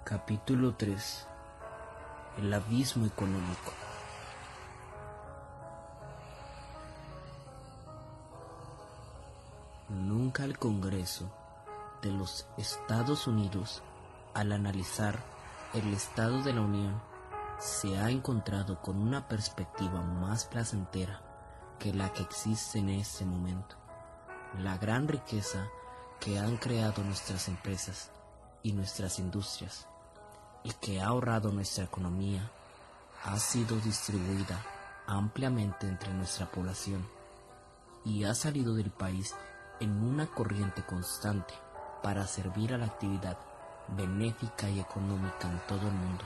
Capítulo 3. El abismo económico. Nunca el Congreso de los Estados Unidos, al analizar el estado de la Unión, se ha encontrado con una perspectiva más placentera que la que existe en este momento. La gran riqueza que han creado nuestras empresas y nuestras industrias, y que ha ahorrado nuestra economía, ha sido distribuida ampliamente entre nuestra población y ha salido del país en una corriente constante para servir a la actividad benéfica y económica en todo el mundo.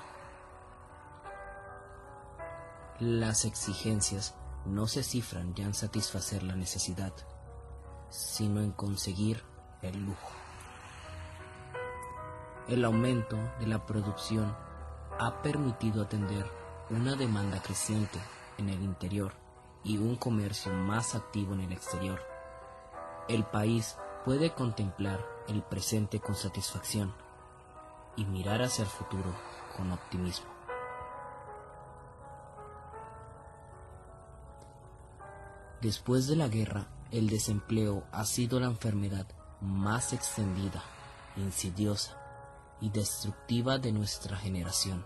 Las exigencias no se cifran ya en satisfacer la necesidad, sino en conseguir el lujo. El aumento de la producción ha permitido atender una demanda creciente en el interior y un comercio más activo en el exterior. El país puede contemplar el presente con satisfacción y mirar hacia el futuro con optimismo. Después de la guerra, el desempleo ha sido la enfermedad más extendida, insidiosa y destructiva de nuestra generación.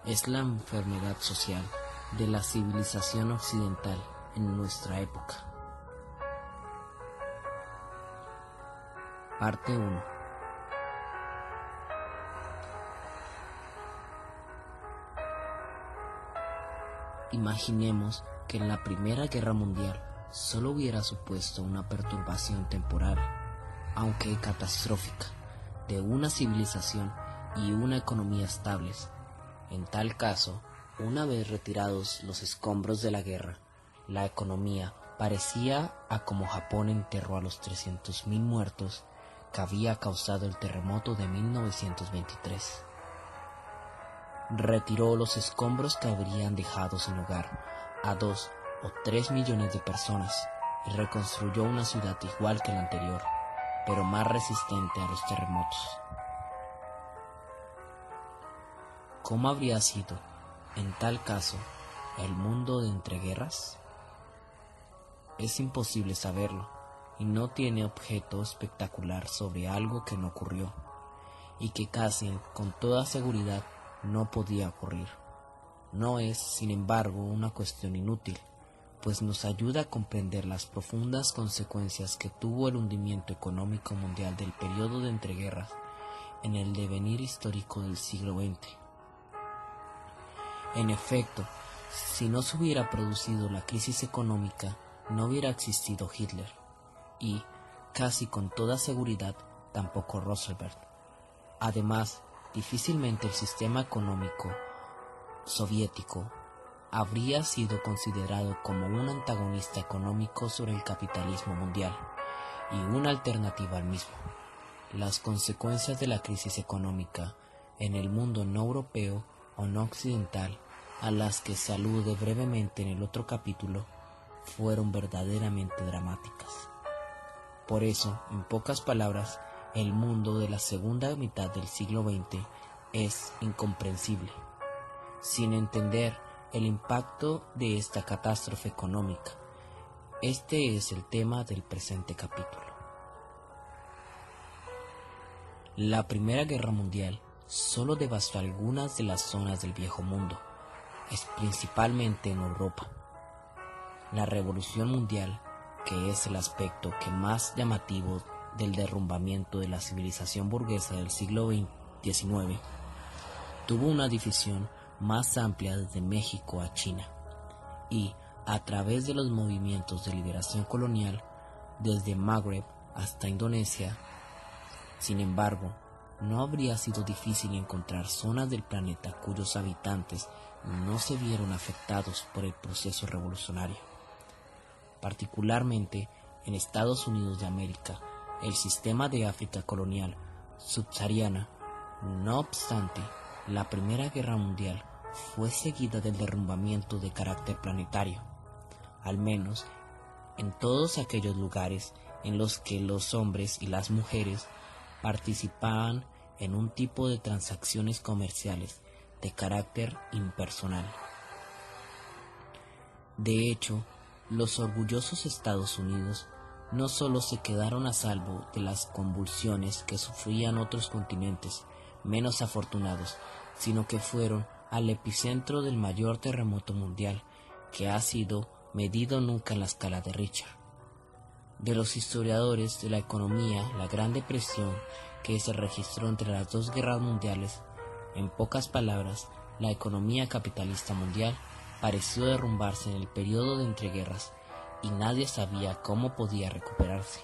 Es la enfermedad social de la civilización occidental en nuestra época. Parte 1. Imaginemos que en la Primera Guerra Mundial solo hubiera supuesto una perturbación temporal, aunque catastrófica, de una civilización y una economía estables. En tal caso, una vez retirados los escombros de la guerra, la economía parecía a como Japón enterró a los 300.000 muertos que había causado el terremoto de 1923. Retiró los escombros que habrían dejado sin hogar a 2 o 3 millones de personas y reconstruyó una ciudad igual que la anterior, pero más resistente a los terremotos. ¿Cómo habría sido, en tal caso, el mundo de entreguerras? Es imposible saberlo, y no tiene objeto espectacular sobre algo que no ocurrió, y que casi con toda seguridad no podía ocurrir. No es, sin embargo, una cuestión inútil, pues nos ayuda a comprender las profundas consecuencias que tuvo el hundimiento económico mundial del periodo de entreguerras en el devenir histórico del siglo XX. En efecto, si no se hubiera producido la crisis económica, no hubiera existido Hitler y, casi con toda seguridad, tampoco Roosevelt. Además, difícilmente el sistema económico soviético habría sido considerado como un antagonista económico sobre el capitalismo mundial y una alternativa al mismo. Las consecuencias de la crisis económica en el mundo no europeo o no occidental, a las que se alude brevemente en el otro capítulo, fueron verdaderamente dramáticas. Por eso, en pocas palabras, el mundo de la segunda mitad del siglo XX es incomprensible, sin entender el impacto de esta catástrofe económica. Este es el tema del presente capítulo. La Primera Guerra Mundial solo devastó algunas de las zonas del Viejo Mundo, principalmente en Europa. La Revolución Mundial, que es el aspecto que más llamativo del derrumbamiento de la civilización burguesa del siglo XIX, tuvo una división más amplia desde México a China y, a través de los movimientos de liberación colonial, desde Magreb hasta Indonesia. Sin embargo, no habría sido difícil encontrar zonas del planeta cuyos habitantes no se vieron afectados por el proceso revolucionario. Particularmente en Estados Unidos de América, el sistema de África colonial subsahariana. No obstante, la Primera Guerra Mundial fue seguida del derrumbamiento de carácter planetario, al menos en todos aquellos lugares en los que los hombres y las mujeres participaban en un tipo de transacciones comerciales de carácter impersonal. De hecho, los orgullosos Estados Unidos no solo se quedaron a salvo de las convulsiones que sufrían otros continentes menos afortunados, sino que fueron al epicentro del mayor terremoto mundial que ha sido medido nunca en la escala de Richter. De los historiadores de la economía, la Gran Depresión que se registró entre las dos guerras mundiales, en pocas palabras, la economía capitalista mundial pareció derrumbarse en el periodo de entreguerras y nadie sabía cómo podía recuperarse.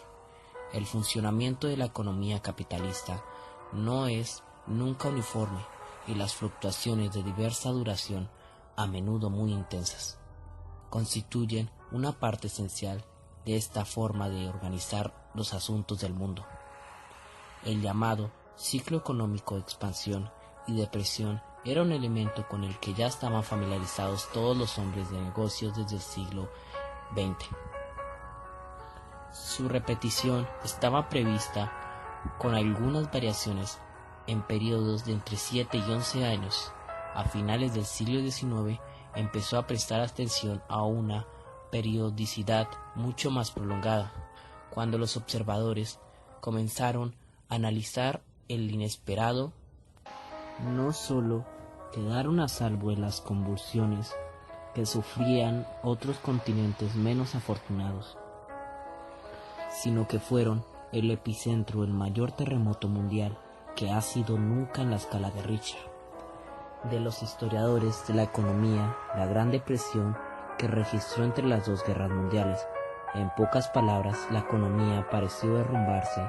El funcionamiento de la economía capitalista no es nunca uniforme y las fluctuaciones de diversa duración, a menudo muy intensas, constituyen una parte esencial de esta forma de organizar los asuntos del mundo. El llamado ciclo económico de expansión y depresión era un elemento con el que ya estaban familiarizados todos los hombres de negocios desde el siglo XX. Su repetición estaba prevista con algunas variaciones en periodos de entre 7 y 11 años. A finales del siglo XIX empezó a prestar atención a una periodicidad mucho más prolongada, cuando los observadores comenzaron a analizar el inesperado. No solo quedaron a salvo de las convulsiones que sufrían otros continentes menos afortunados, sino que fueron el epicentro del mayor terremoto mundial que ha sido nunca en la escala de Richter. De los historiadores de la economía, la Gran Depresión que registró entre las dos guerras mundiales, en pocas palabras, la economía pareció derrumbarse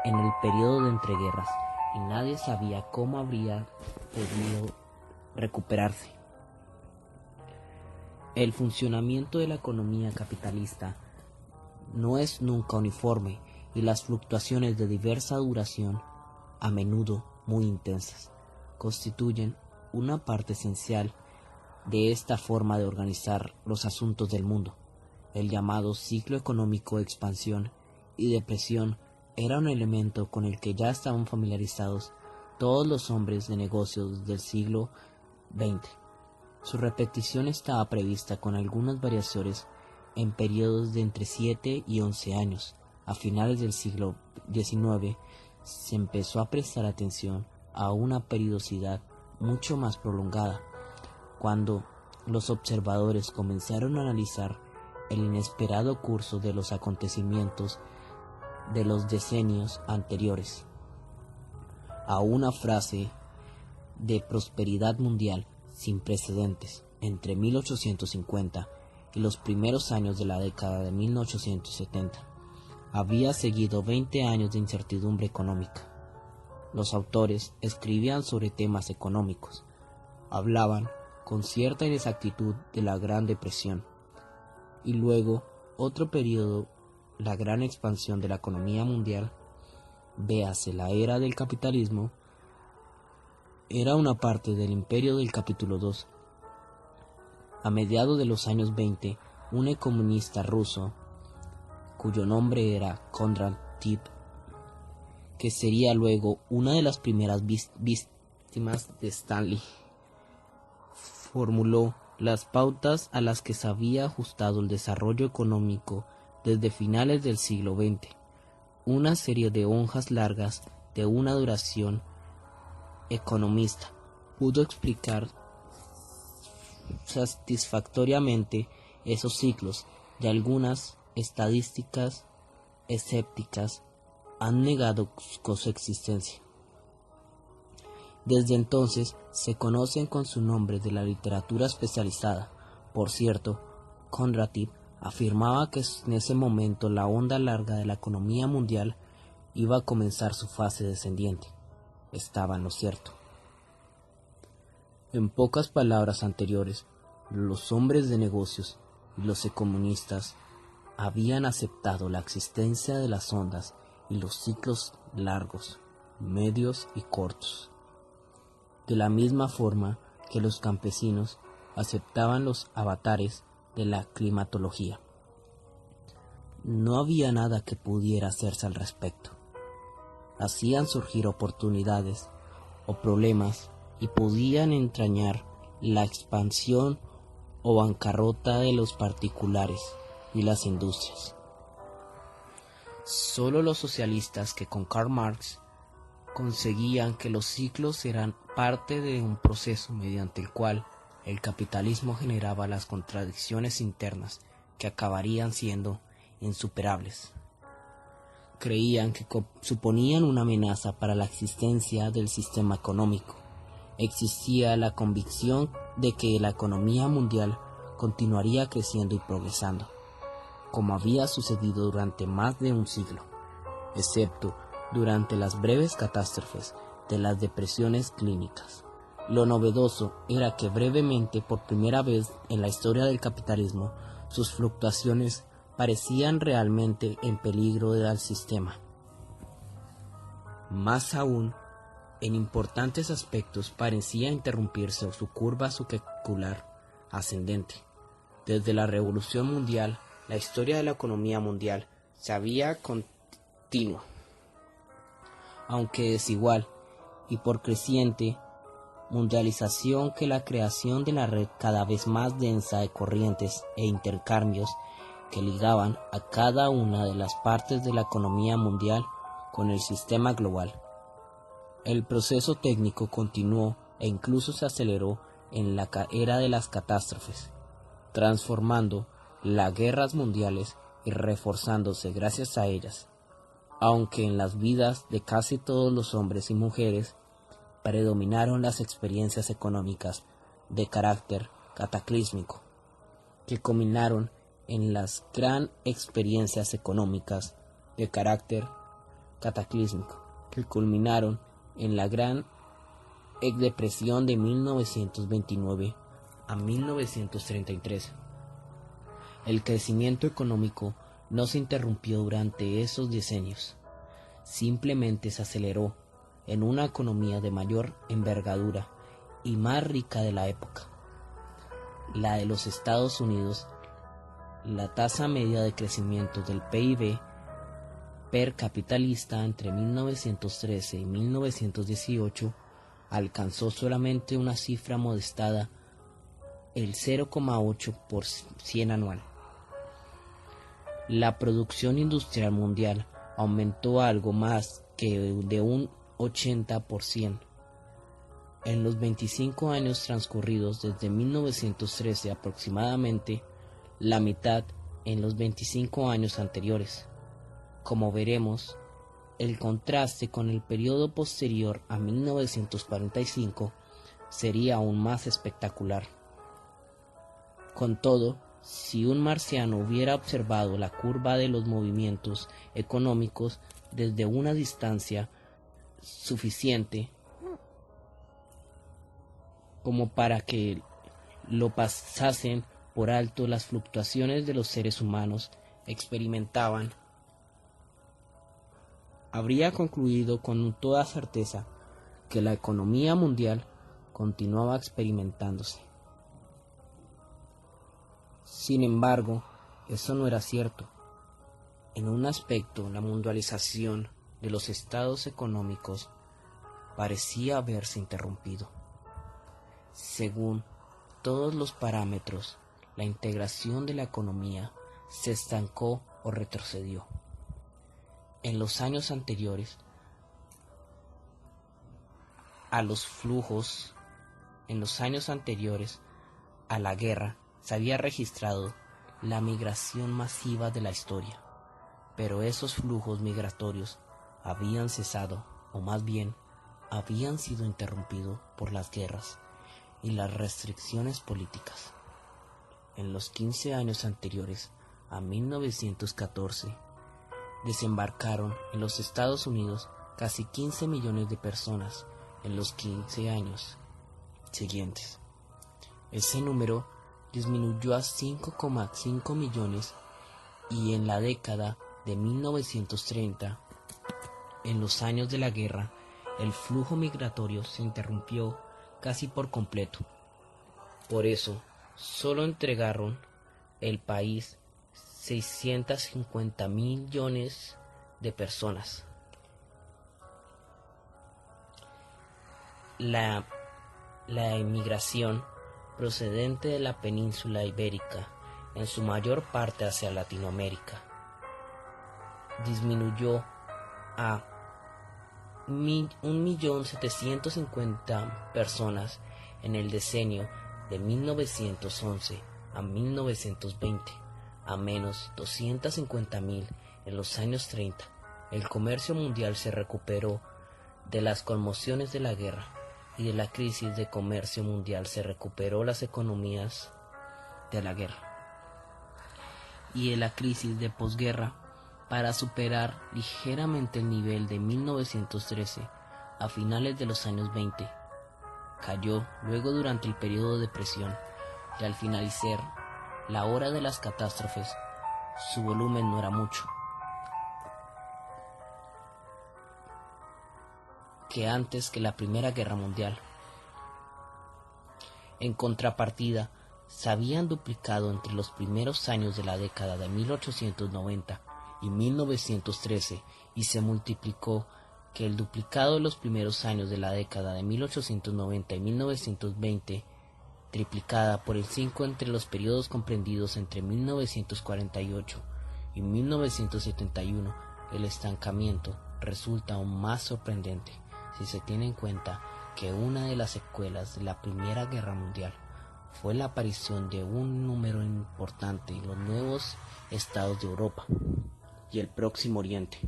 en el periodo de entreguerras y nadie sabía cómo habría podido recuperarse. El funcionamiento de la economía capitalista no es nunca uniforme y las fluctuaciones de diversa duración, a menudo muy intensas, constituyen una parte esencial de esta forma de organizar los asuntos del mundo. El llamado ciclo económico de expansión y depresión era un elemento con el que ya estaban familiarizados todos los hombres de negocios del siglo XX. Su repetición estaba prevista con algunas variaciones en periodos de entre 7 y 11 años. A finales del siglo XIX se empezó a prestar atención a una periodicidad mucho más prolongada, cuando los observadores comenzaron a analizar el inesperado curso de los acontecimientos de los decenios anteriores a una fase de prosperidad mundial sin precedentes entre 1850 y los primeros años de la década de 1870. Había seguido 20 años de incertidumbre económica. Los autores escribían sobre temas económicos, hablaban con cierta inexactitud de la Gran Depresión, y luego otro periodo, la gran expansión de la economía mundial, véase la era del capitalismo, era una parte del imperio del capítulo 2. A mediados de los años 20, un economista ruso, cuyo nombre era Konrad Tip, que sería luego una de las primeras víctimas de Stanley, formuló las pautas a las que se había ajustado el desarrollo económico desde finales del siglo XX, una serie de hojas largas de una duración economista pudo explicar satisfactoriamente esos ciclos, y algunas estadísticas escépticas han negado su existencia. Desde entonces se conocen con su nombre de la literatura especializada. Por cierto, Konrad Tip afirmaba que en ese momento la onda larga de la economía mundial iba a comenzar su fase descendiente. Estaba en lo cierto. En pocas palabras anteriores, los hombres de negocios y los economistas habían aceptado la existencia de las ondas y los ciclos largos, medios y cortos, de la misma forma que los campesinos aceptaban los avatares de la climatología. No había nada que pudiera hacerse al respecto. hacían surgir oportunidades o problemas y podían entrañar la expansión o bancarrota de los particulares y las industrias. Solo los socialistas que con Karl Marx conseguían que los ciclos eran parte de un proceso mediante el cual el capitalismo generaba las contradicciones internas que acabarían siendo insuperables. Creían que suponían una amenaza para la existencia del sistema económico. Existía la convicción de que la economía mundial continuaría creciendo y progresando, como había sucedido durante más de un siglo, excepto durante las breves catástrofes de las depresiones clínicas. Lo novedoso era que brevemente, por primera vez en la historia del capitalismo, sus fluctuaciones parecían realmente en peligro del sistema. Más aún, en importantes aspectos parecía interrumpirse su curva secular ascendente. Desde la Revolución Mundial, la historia de la economía mundial se había continua, aunque desigual, y por creciente mundialización que la creación de la red cada vez más densa de corrientes e intercambios que ligaban a cada una de las partes de la economía mundial con el sistema global. El proceso técnico continuó e incluso se aceleró en la era de las catástrofes, transformando las guerras mundiales y reforzándose gracias a ellas, aunque en las vidas de casi todos los hombres y mujeres predominaron las experiencias económicas de carácter cataclísmico, que culminaron en las gran experiencias económicas de carácter cataclísmico, que culminaron en la Gran Depresión de 1929 a 1933. El crecimiento económico no se interrumpió durante esos decenios, simplemente se aceleró en una economía de mayor envergadura y más rica de la época, la de los Estados Unidos. La tasa media de crecimiento del PIB per capitalista entre 1913 y 1918 alcanzó solamente una cifra modestada, el 0,8% anual. La producción industrial mundial aumentó algo más que de un 80%. En los 25 años transcurridos desde 1913, aproximadamente la mitad en los 25 años anteriores. Como veremos, el contraste con el periodo posterior a 1945 sería aún más espectacular. Con todo, si un marciano hubiera observado la curva de los movimientos económicos desde una distancia suficiente como para que lo pasasen por alto, las fluctuaciones de los seres humanos experimentaban, habría concluido con toda certeza que la economía mundial continuaba experimentándose. Sin embargo, eso no era cierto. En un aspecto, la mundialización de los estados económicos parecía haberse interrumpido. Según todos los parámetros, la integración de la economía se estancó o retrocedió. En los años anteriores a la guerra, se había registrado la migración masiva de la historia, pero esos flujos migratorios habían cesado, o más bien, habían sido interrumpidos por las guerras y las restricciones políticas. En los 15 años anteriores a 1914, desembarcaron en los Estados Unidos casi 15 millones de personas en los 15 años siguientes. Ese número disminuyó a 5,5 millones y en la década de 1930, en los años de la guerra, el flujo migratorio se interrumpió casi por completo. Por eso, solo entregaron el país 650 millones de personas. la, la emigración procedente de la península ibérica, en su mayor parte hacia Latinoamérica, disminuyó a 1.750.000 personas en el decenio de 1911 a 1920, a menos 250.000 en los años 30. El comercio mundial se recuperó de las conmociones de la guerra, y de la crisis de comercio mundial se recuperó las economías de la guerra y de la crisis de posguerra para superar ligeramente el nivel de 1913 a finales de los años 20. Cayó luego durante el periodo de depresión y al finalizar la hora de las catástrofes, su volumen no era mucho que antes que la Primera Guerra Mundial. En contrapartida, se habían duplicado entre los primeros años de la década de 1890 y 1913 y se multiplicó que el duplicado de los primeros años de la década de 1890 y 1920, triplicada por el 5 entre los periodos comprendidos entre 1948 y 1971. El estancamiento resulta aún más sorprendente si se tiene en cuenta que una de las secuelas de la Primera Guerra Mundial fue la aparición de un número importante en los nuevos estados de Europa y el Próximo Oriente.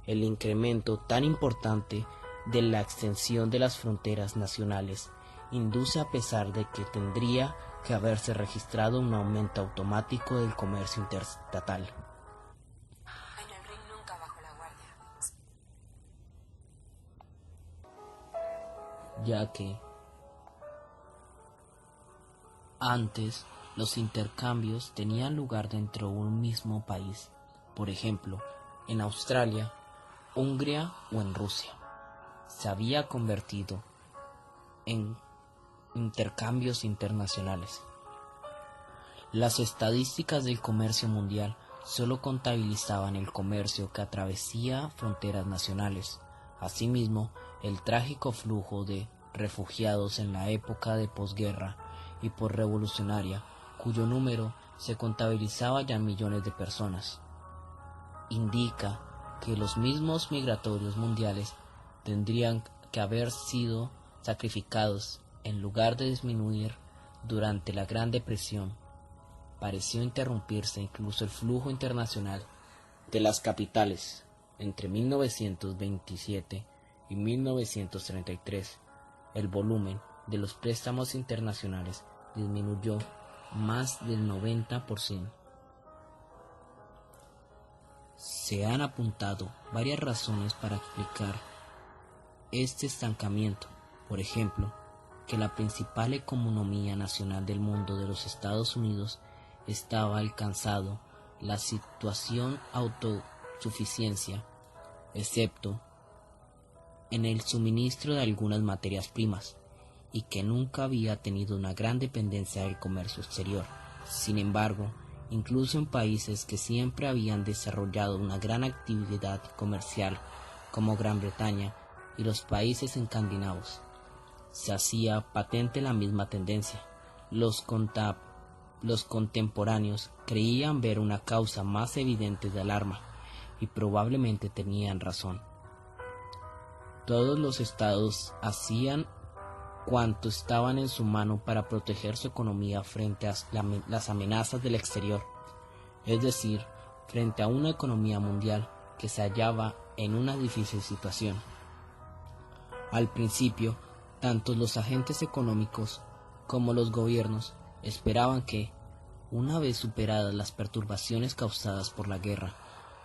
El incremento tan importante de la extensión de las fronteras nacionales induce, a pesar de que tendría que haberse registrado un aumento automático del comercio interestatal. En el ring nunca bajo la guardia. Ya que antes los intercambios tenían lugar dentro de un mismo país, por ejemplo, en Australia, Hungría o en Rusia. Se había convertido en intercambios internacionales. Las estadísticas del comercio mundial solo contabilizaban el comercio que atravesaba fronteras nacionales. Asimismo, el trágico flujo de refugiados en la época de posguerra y posrevolucionaria, cuyo número se contabilizaba ya en millones de personas, indica que los mismos migratorios mundiales tendrían que haber sido sacrificados en lugar de disminuir durante la Gran Depresión. Pareció interrumpirse incluso el flujo internacional de las capitales entre 1927 y 1933. El volumen de los préstamos internacionales disminuyó más del 90%. Se han apuntado varias razones para explicar este estancamiento. Por ejemplo, que la principal economía nacional del mundo de los Estados Unidos estaba alcanzando la situación autosuficiencia, excepto en el suministro de algunas materias primas, y que nunca había tenido una gran dependencia del comercio exterior. Sin embargo, incluso en países que siempre habían desarrollado una gran actividad comercial, como Gran Bretaña y los países escandinavos, se hacía patente la misma tendencia. Los contemporáneos creían ver una causa más evidente de alarma, y probablemente tenían razón. Todos los estados hacían cuanto estaban en su mano para proteger su economía frente a las amenazas del exterior, es decir, frente a una economía mundial que se hallaba en una difícil situación. Al principio, tanto los agentes económicos como los gobiernos esperaban que, una vez superadas las perturbaciones causadas por la guerra,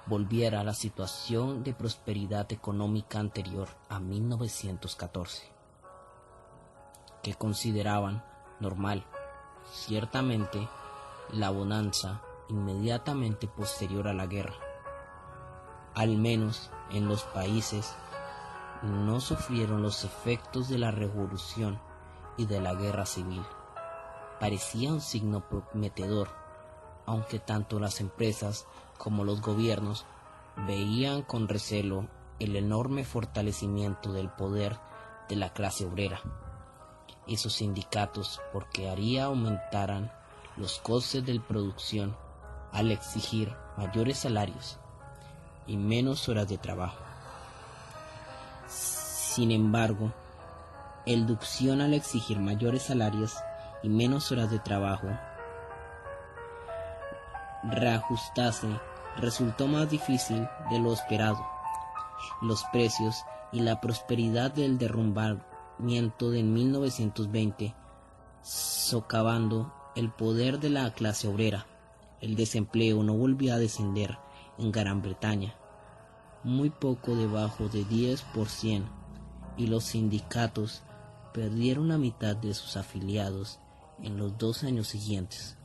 volviera a la situación de prosperidad económica anterior a 1914, que consideraban normal. Ciertamente, la bonanza inmediatamente posterior a la guerra, al menos en los países, no sufrieron los efectos de la revolución y de la guerra civil. Parecía un signo prometedor, aunque tanto las empresas como los gobiernos veían con recelo el enorme fortalecimiento del poder de la clase obrera y sus sindicatos, porque haría aumentaran los costes de producción al exigir mayores salarios y menos horas de trabajo. Sin embargo, el Ducción, al exigir mayores salarios y menos horas de trabajo, reajustarse resultó más difícil de lo esperado. Los precios y la prosperidad del derrumbamiento de 1920, socavando el poder de la clase obrera. El desempleo no volvió a descender en Gran Bretaña, muy poco debajo de 10%, y los sindicatos perdieron la mitad de sus afiliados en los 2 años siguientes,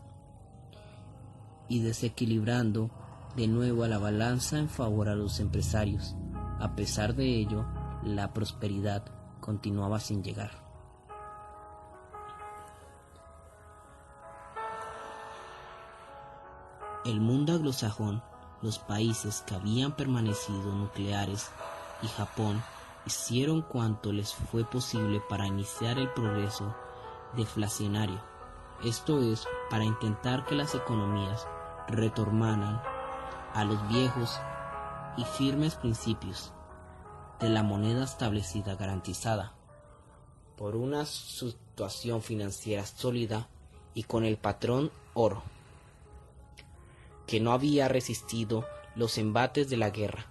y desequilibrando de nuevo a la balanza en favor a los empresarios. A pesar de ello, la prosperidad continuaba sin llegar. El mundo anglosajón, los países que habían permanecido nucleares y Japón hicieron cuanto les fue posible para iniciar el progreso deflacionario, esto es, para intentar que las economías retornaran a los viejos y firmes principios de la moneda establecida, garantizada por una situación financiera sólida y con el patrón oro, que no había resistido los embates de la guerra.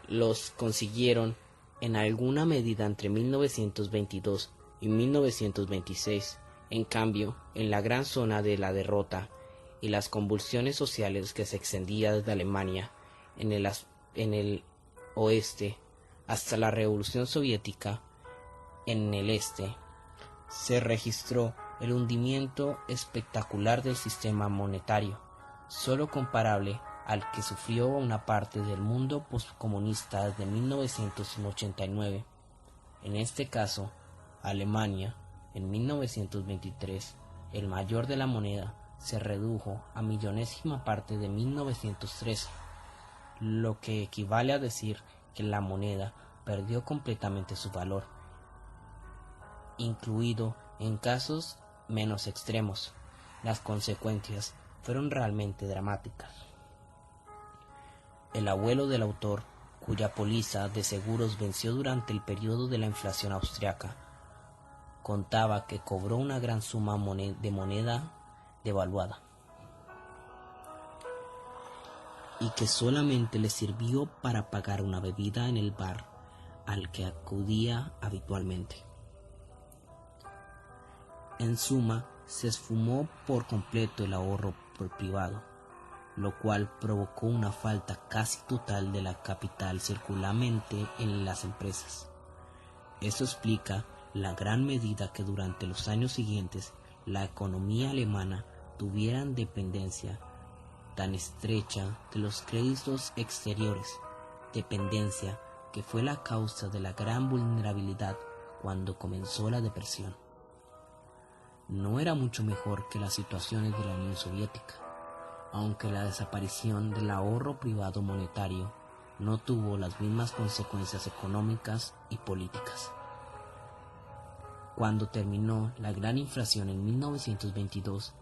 Los consiguieron en alguna medida entre 1922 y 1926. En cambio, en la gran zona de la derrota y las convulsiones sociales que se extendía desde Alemania en el oeste hasta la Revolución Soviética en el este, se registró el hundimiento espectacular del sistema monetario, solo comparable al que sufrió una parte del mundo postcomunista desde 1989. En este caso, Alemania, en 1923, el mayor de la moneda, se redujo a millonésima parte de 1913, lo que equivale a decir que la moneda perdió completamente su valor, incluido en casos menos extremos. Las consecuencias fueron realmente dramáticas. El abuelo del autor, cuya póliza de seguros venció durante el periodo de la inflación austriaca, contaba que cobró una gran suma de moneda devaluada y que solamente le sirvió para pagar una bebida en el bar al que acudía habitualmente. En suma, se esfumó por completo el ahorro privado, lo cual provocó una falta casi total de la capital circulante en las empresas. Eso explica la gran medida que durante los años siguientes la economía alemana tuviera dependencia tan estrecha de los créditos exteriores, dependencia que fue la causa de la gran vulnerabilidad cuando comenzó la depresión. No era mucho mejor que las situaciones de la Unión Soviética, aunque la desaparición del ahorro privado monetario no tuvo las mismas consecuencias económicas y políticas. Cuando terminó la gran inflación en 1922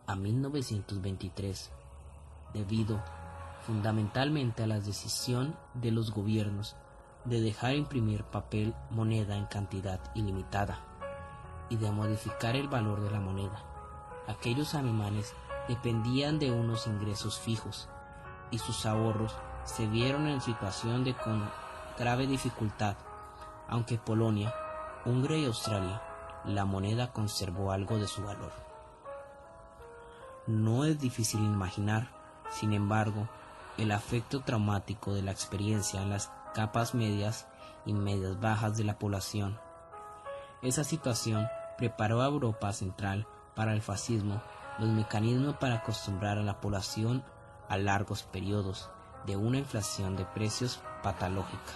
a 1923, debido fundamentalmente a la decisión de los gobiernos de dejar imprimir papel moneda en cantidad ilimitada y de modificar el valor de la moneda, aquellos alemanes dependían de unos ingresos fijos y sus ahorros se vieron en situación de grave dificultad. Aunque Polonia, Hungría y Australia, la moneda conservó algo de su valor. No es difícil imaginar, sin embargo, el efecto traumático de la experiencia en las capas medias y medias bajas de la población. Esa situación preparó a Europa Central para el fascismo los mecanismos para acostumbrar a la población a largos periodos de una inflación de precios patológica.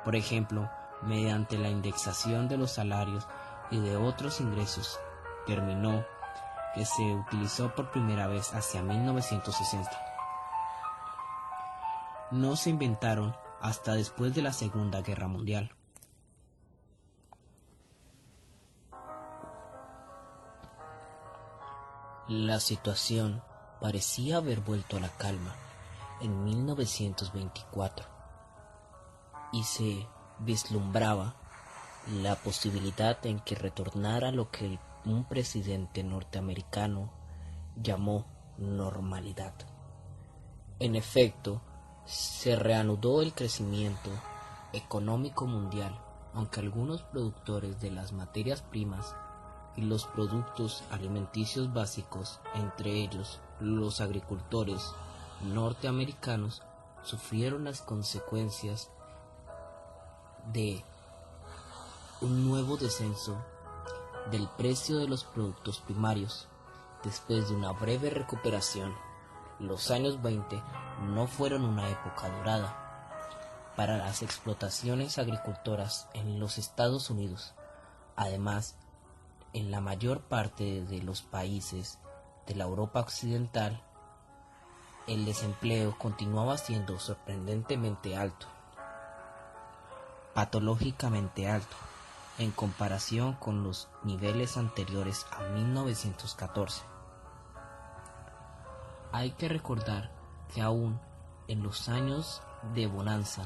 Por ejemplo, mediante la indexación de los salarios y de otros ingresos, término que se utilizó por primera vez hacia 1960. No se inventaron hasta después de la Segunda Guerra Mundial. La situación parecía haber vuelto a la calma en 1924 y se vislumbraba la posibilidad en que retornara lo que un presidente norteamericano llamó normalidad. En efecto, se reanudó el crecimiento económico mundial, aunque algunos productores de las materias primas y los productos alimenticios básicos, entre ellos los agricultores norteamericanos, sufrieron las consecuencias de un nuevo descenso del precio de los productos primarios. Después de una breve recuperación, los años 20 no fueron una época dorada para las explotaciones agricultoras en los Estados Unidos. Además, en la mayor parte de los países de la Europa occidental, el desempleo continuaba siendo sorprendentemente alto, patológicamente alto, en comparación con los niveles anteriores a 1914. Hay que recordar que aún en los años de bonanza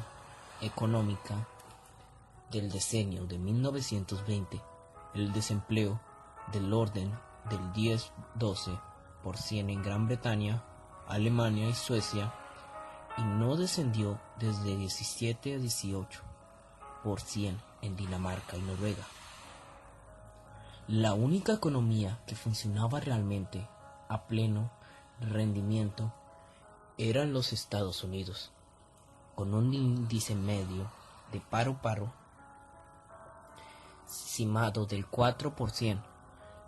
económica del decenio de 1920, el desempleo del orden del 10-12% en Gran Bretaña, Alemania y Suecia, y no descendió desde 17 a 18% en Dinamarca y Noruega. La única economía que funcionaba realmente a pleno rendimiento eran los Estados Unidos, con un índice medio de paro estimado del 4%.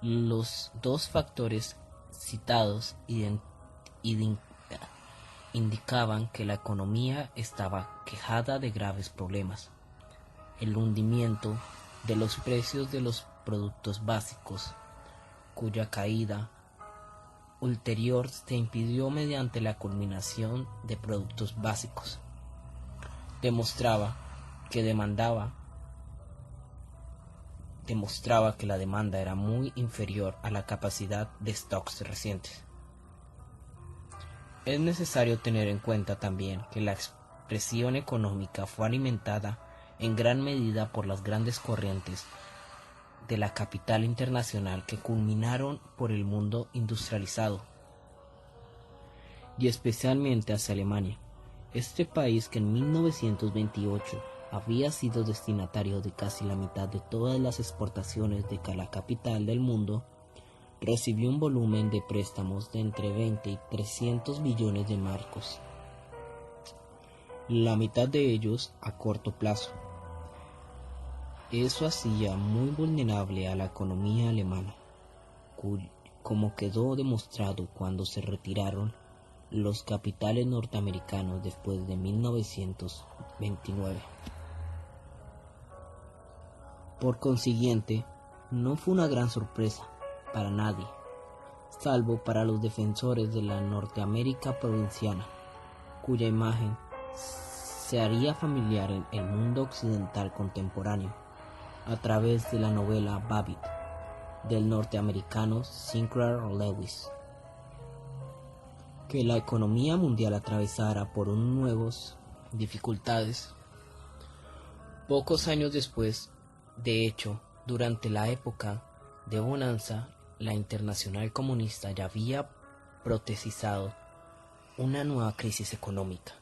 Los dos factores citados indicaban que la economía estaba quejada de graves problemas: el hundimiento de los precios de los productos básicos, cuya caída ulterior se impidió mediante la culminación de productos básicos. Demostraba que la demanda era muy inferior a la capacidad de stocks recientes. Es necesario tener en cuenta también que la expresión económica fue alimentada en gran medida por las grandes corrientes de la capital internacional que culminaron por el mundo industrializado, y especialmente hacia Alemania. Este país, que en 1928 había sido destinatario de casi la mitad de todas las exportaciones de la capital del mundo, recibió un volumen de préstamos de entre 20 y 300 billones de marcos, la mitad de ellos a corto plazo. Eso hacía muy vulnerable a la economía alemana, como quedó demostrado cuando se retiraron los capitales norteamericanos después de 1929. Por consiguiente, no fue una gran sorpresa para nadie, salvo para los defensores de la Norteamérica provinciana, cuya imagen se haría familiar en el mundo occidental contemporáneo a través de la novela Babbitt del norteamericano Sinclair Lewis. Que la economía mundial atravesara por nuevas dificultades. Pocos años después, de hecho, durante la época de bonanza, la Internacional Comunista ya había profetizado una nueva crisis económica,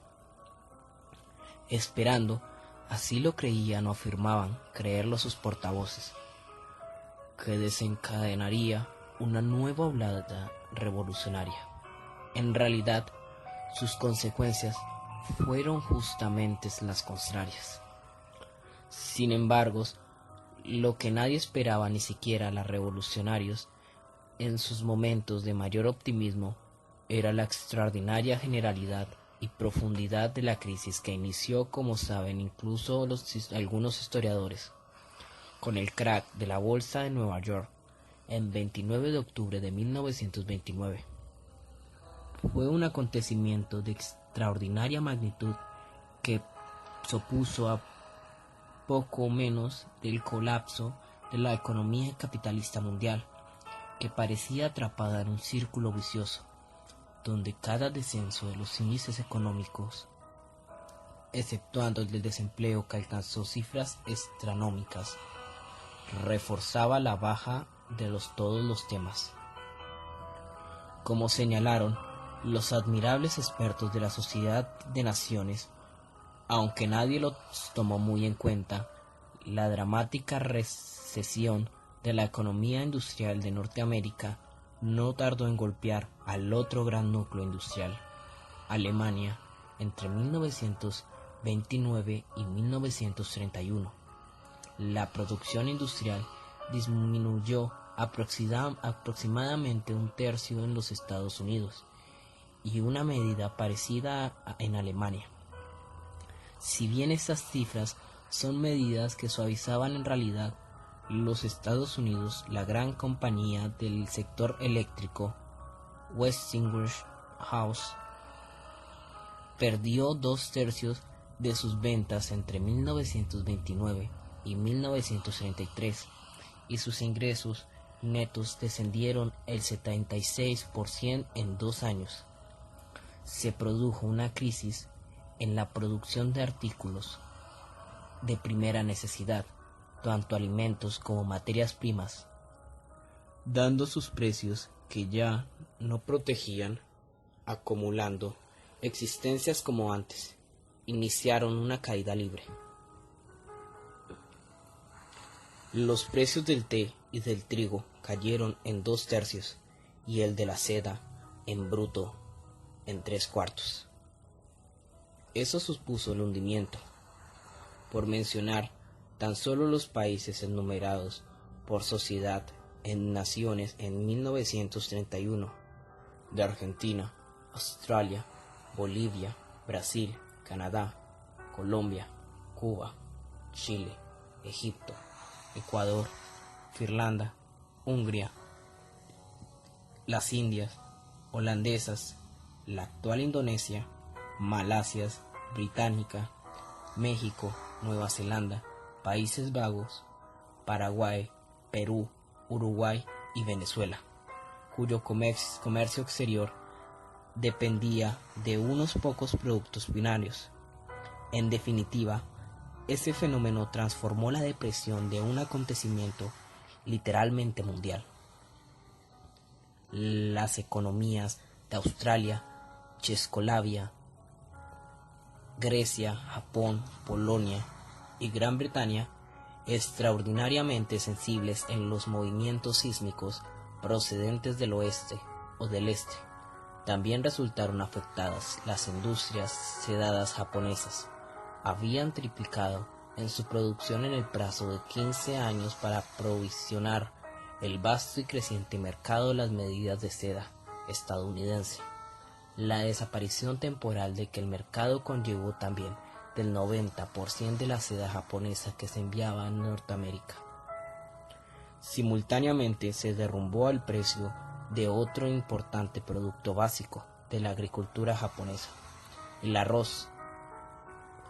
esperando, así lo creían o afirmaban creerlo sus portavoces, que desencadenaría una nueva oleada revolucionaria. En realidad, sus consecuencias fueron justamente las contrarias. Sin embargo, lo que nadie esperaba, ni siquiera los revolucionarios, en sus momentos de mayor optimismo, era la extraordinaria generalidad y profundidad de la crisis que inició, como saben incluso algunos historiadores, con el crack de la bolsa de Nueva York el 29 de octubre de 1929. Fue un acontecimiento de extraordinaria magnitud que se opuso a poco menos del colapso de la economía capitalista mundial. que parecía atrapada en un círculo vicioso, donde cada descenso de los índices económicos, exceptuando el del desempleo que alcanzó cifras astronómicas, reforzaba la baja de todos los temas. Como señalaron los admirables expertos de la Sociedad de Naciones, aunque nadie los tomó muy en cuenta, la dramática recesión de la economía industrial de Norteamérica no tardó en golpear al otro gran núcleo industrial, Alemania, entre 1929 y 1931. La producción industrial disminuyó aproximadamente un tercio en los Estados Unidos y una medida parecida en Alemania. Si bien estas cifras son medidas que suavizaban en realidad, los Estados Unidos, la gran compañía del sector eléctrico, Westinghouse, perdió 2/3 de sus ventas entre 1929 y 1933 y sus ingresos netos descendieron el 76% en 2 años. Se produjo una crisis en la producción de artículos de primera necesidad, tanto alimentos como materias primas, dando sus precios que ya no protegían, acumulando existencias como antes, iniciaron una caída libre. Los precios del té y del trigo cayeron en 2/3 y el de la seda en bruto en 3/4. Eso supuso el hundimiento, por mencionar tan solo los países enumerados por Sociedad en Naciones en 1931, de Argentina, Australia, Bolivia, Brasil, Canadá, Colombia, Cuba, Chile, Egipto, Ecuador, Finlandia, Hungría, las Indias holandesas, la actual Indonesia, Malasia Británica, México, Nueva Zelanda, Países Bajos, Paraguay, Perú, Uruguay y Venezuela, cuyo comercio exterior dependía de unos pocos productos binarios. En definitiva, ese fenómeno transformó la depresión de un acontecimiento literalmente mundial. Las economías de Australia, Checoslovaquia, Grecia, Japón, Polonia y Gran Bretaña, extraordinariamente sensibles en los movimientos sísmicos procedentes del oeste o del este, también resultaron afectadas. Las industrias sedadas japonesas habían triplicado en su producción en el plazo de 15 años para provisionar el vasto y creciente mercado de las medidas de seda estadounidense. La desaparición temporal de que el mercado conllevó también del 90% de la seda japonesa que se enviaba a Norteamérica. Simultáneamente se derrumbó el precio de otro importante producto básico de la agricultura japonesa, el arroz,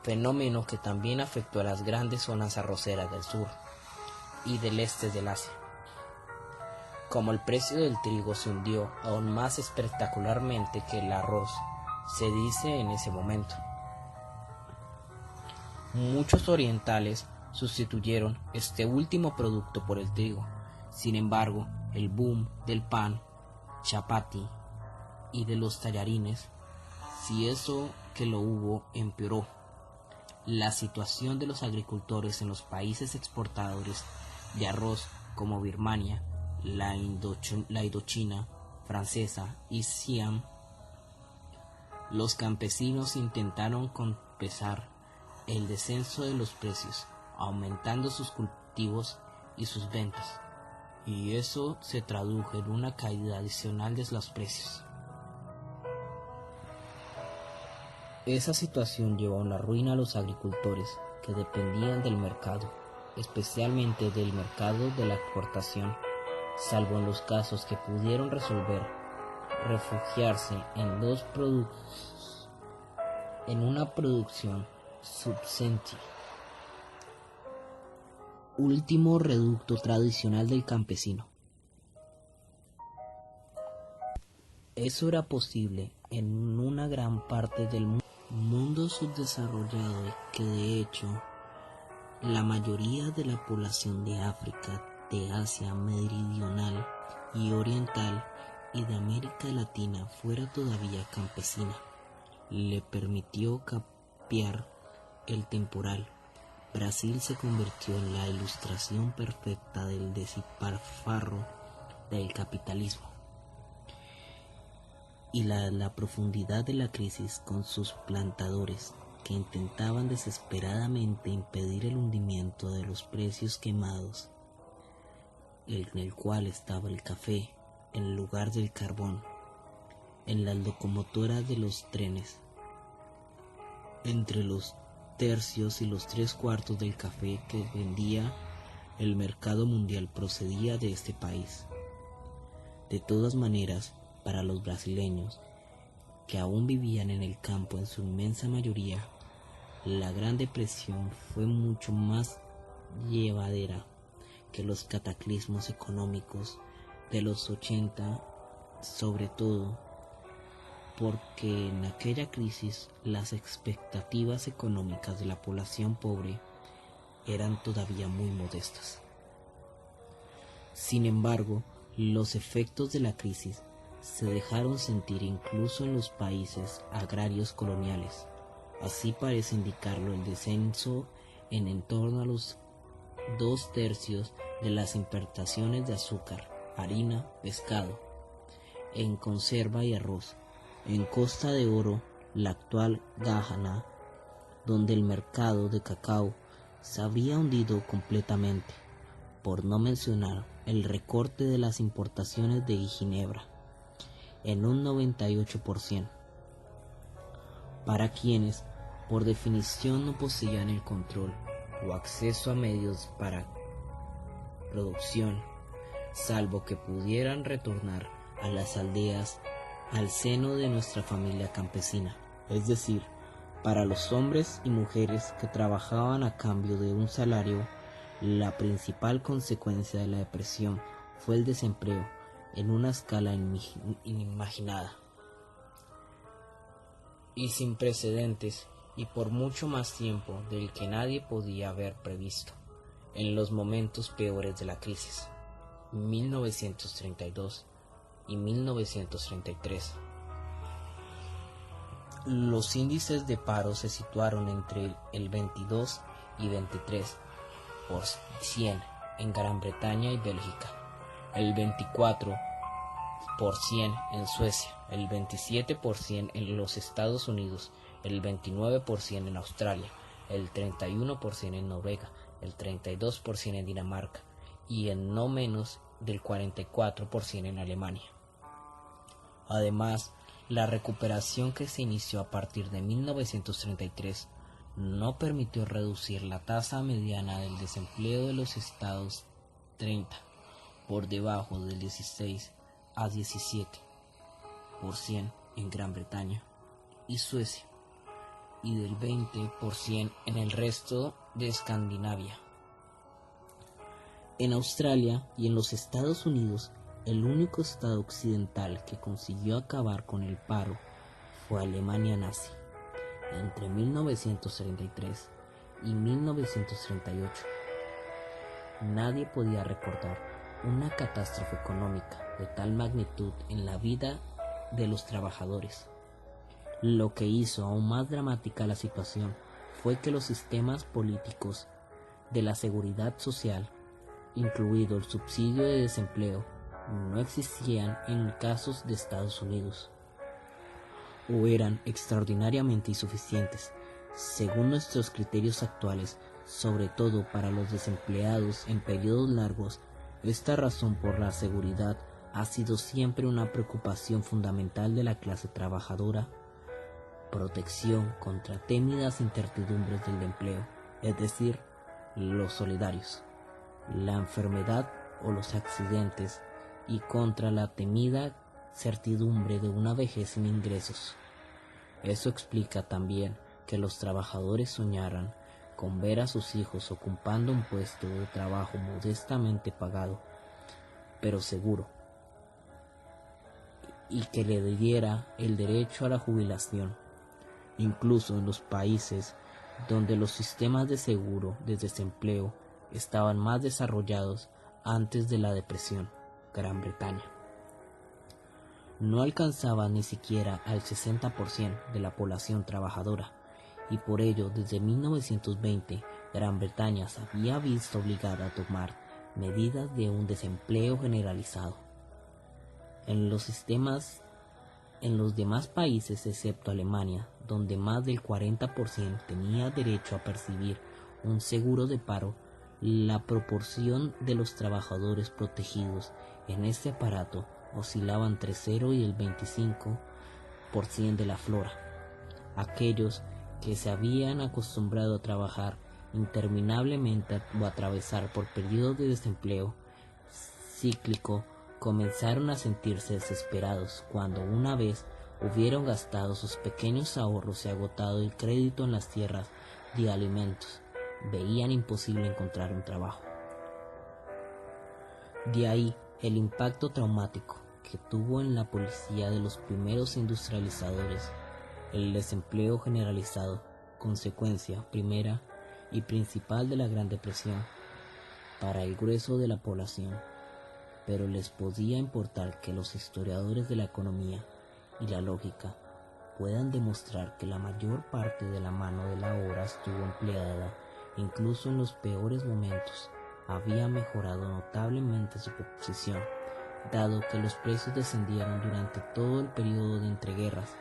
fenómeno que también afectó a las grandes zonas arroceras del sur y del este del Asia. Como el precio del trigo se hundió aún más espectacularmente que el arroz, se dice en ese momento, muchos orientales sustituyeron este último producto por el trigo. Sin embargo, el boom del pan, chapati y de los tallarines, si eso que lo hubo, empeoró. La situación de los agricultores en los países exportadores de arroz como Birmania, la Indochina francesa y Siam, los campesinos intentaron compensar el descenso de los precios, aumentando sus cultivos y sus ventas, y eso se tradujo en una caída adicional de los precios. Esa situación llevó a la ruina a los agricultores que dependían del mercado, especialmente del mercado de la exportación, salvo en los casos que pudieron refugiarse en una producción subsistente. Último reducto tradicional del campesino. Eso era posible en una gran parte del mundo subdesarrollado que de hecho la mayoría de la población de África, de Asia meridional y oriental y de América Latina fuera todavía campesina, le permitió capear el temporal. Brasil se convirtió en la ilustración perfecta del despilfarro del capitalismo y la profundidad de la crisis con sus plantadores que intentaban desesperadamente impedir el hundimiento de los precios quemados, en el cual estaba el café en lugar del carbón, en las locomotoras de los trenes. Entre los tercios y los 3/4 del café que vendía el mercado mundial procedía de este país. De todas maneras, para los brasileños, que aún vivían en el campo en su inmensa mayoría, la Gran Depresión fue mucho más llevadera que los cataclismos económicos de los 80, sobre todo porque en aquella crisis las expectativas económicas de la población pobre eran todavía muy modestas. Sin embargo, los efectos de la crisis se dejaron sentir incluso en los países agrarios coloniales. Así parece indicarlo el descenso en torno a los 2/3 de las importaciones de azúcar, harina, pescado, en conserva y arroz. En Costa de Oro, la actual Ghana, donde el mercado de cacao se habría hundido completamente, por no mencionar el recorte de las importaciones de ginebra en un 98%, para quienes por definición no poseían el control o acceso a medios para producción, salvo que pudieran retornar a las aldeas al seno de nuestra familia campesina, es decir, para los hombres y mujeres que trabajaban a cambio de un salario. La principal consecuencia de la depresión fue el desempleo en una escala inimaginada y sin precedentes, y por mucho más tiempo del que nadie podía haber previsto. En los momentos peores de la crisis, 1932 y 1933, los índices de paro se situaron entre el 22 y 23% en Gran Bretaña y Bélgica, el 24% en Suecia, el 27% en los Estados Unidos, el 29% en Australia, el 31% en Noruega, el 32% en Dinamarca y en no menos del 44% en Alemania. Además, la recuperación que se inició a partir de 1933 no permitió reducir la tasa mediana del desempleo de los estados 30 por debajo del 16 a 17% en Gran Bretaña y Suecia y del 20% en el resto de Escandinavia. En Australia y en los Estados Unidos, el único estado occidental que consiguió acabar con el paro fue Alemania nazi entre 1933 y 1938. Nadie podía recordar una catástrofe económica de tal magnitud en la vida de los trabajadores. Lo que hizo aún más dramática la situación fue que los sistemas políticos de la seguridad social, incluido el subsidio de desempleo, no existían en casos de Estados Unidos, o eran extraordinariamente insuficientes, según nuestros criterios actuales, sobre todo para los desempleados en periodos largos. Esta razón por la seguridad ha sido siempre una preocupación fundamental de la clase trabajadora. Protección contra temidas incertidumbres del empleo, es decir, los solidarios, la enfermedad o los accidentes, y contra la temida certidumbre de una vejez sin ingresos. Eso explica también que los trabajadores soñaran con ver a sus hijos ocupando un puesto de trabajo modestamente pagado, pero seguro, y que le diera el derecho a la jubilación. Incluso en los países donde los sistemas de seguro de desempleo estaban más desarrollados antes de la depresión, Gran Bretaña no alcanzaba ni siquiera al 60% de la población trabajadora, y por ello desde 1920 Gran Bretaña se había visto obligada a tomar medidas de un desempleo generalizado. En los demás países, excepto Alemania, donde más del 40% tenía derecho a percibir un seguro de paro, la proporción de los trabajadores protegidos en este aparato oscilaba entre 0 y el 25% de la flora. Aquellos que se habían acostumbrado a trabajar interminablemente o a atravesar por periodos de desempleo cíclico comenzaron a sentirse desesperados cuando, una vez hubieron gastado sus pequeños ahorros y agotado el crédito en las tierras de alimentos, veían imposible encontrar un trabajo. De ahí el impacto traumático que tuvo en la policía de los primeros industrializadores, el desempleo generalizado, consecuencia primera y principal de la Gran Depresión para el grueso de la población. Pero les podía importar que los historiadores de la economía y la lógica puedan demostrar que la mayor parte de la mano de la obra estuvo empleada, incluso en los peores momentos, había mejorado notablemente su posición, dado que los precios descendieron durante todo el periodo de entreguerras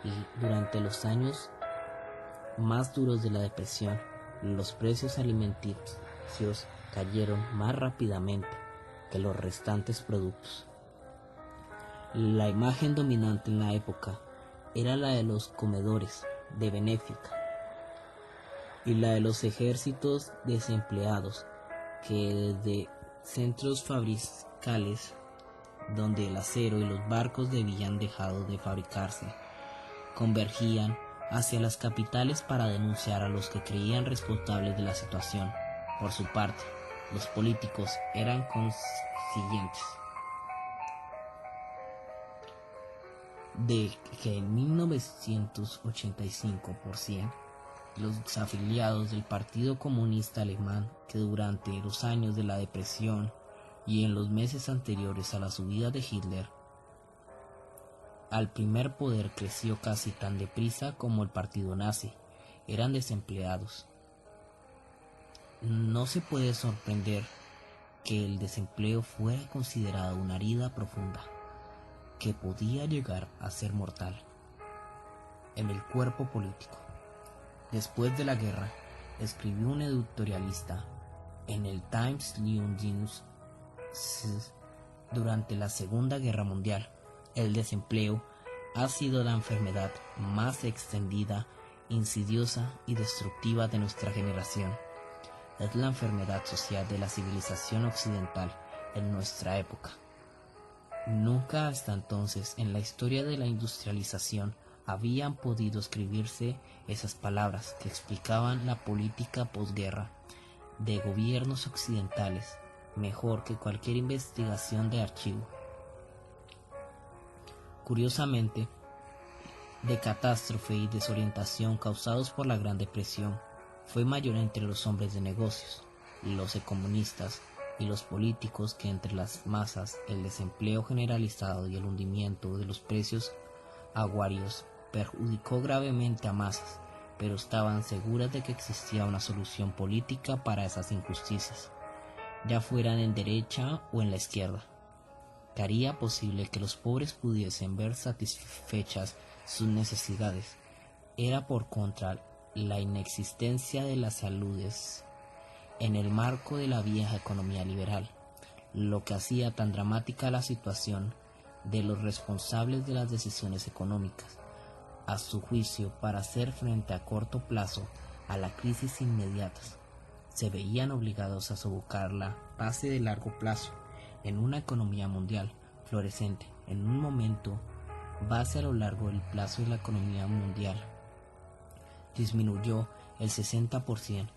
y durante los años más duros de la depresión, los precios alimenticios cayeron más rápidamente que los restantes productos. La imagen dominante en la época era la de los comedores de benéfica y la de los ejércitos desempleados que desde centros fabricales donde el acero y los barcos debían dejado de fabricarse, convergían hacia las capitales para denunciar a los que creían responsables de la situación. Por su parte, los políticos eran conscientes de que en 1985% los afiliados del Partido Comunista Alemán, que durante los años de la depresión y en los meses anteriores a la subida de Hitler al primer poder creció casi tan deprisa como el partido nazi, eran desempleados. No se puede sorprender que el desempleo fuera considerado una herida profunda, que podía llegar a ser mortal en el cuerpo político. Después de la guerra, escribió un editorialista en el Times News durante la Segunda Guerra Mundial: el desempleo ha sido la enfermedad más extendida, insidiosa y destructiva de nuestra generación. Es la enfermedad social de la civilización occidental en nuestra época. Nunca hasta entonces en la historia de la industrialización habían podido escribirse esas palabras que explicaban la política posguerra de gobiernos occidentales mejor que cualquier investigación de archivo. Curiosamente, de catástrofe y desorientación causados por la Gran Depresión fue mayor entre los hombres de negocios, los economistas y los políticos que entre las masas. El desempleo generalizado y el hundimiento de los precios aguarios perjudicó gravemente a masas, pero estaban seguras de que existía una solución política para esas injusticias, ya fueran en derecha o en la izquierda, que haría posible que los pobres pudiesen ver satisfechas sus necesidades. Era por contra la inexistencia de las saludes en el marco de la vieja economía liberal, lo que hacía tan dramática la situación de los responsables de las decisiones económicas. A su juicio, para hacer frente a corto plazo a la crisis inmediatas, se veían obligados a sofocar la base de largo plazo en una economía mundial florescente. En un momento base a lo largo del plazo de la economía mundial disminuyó el 60%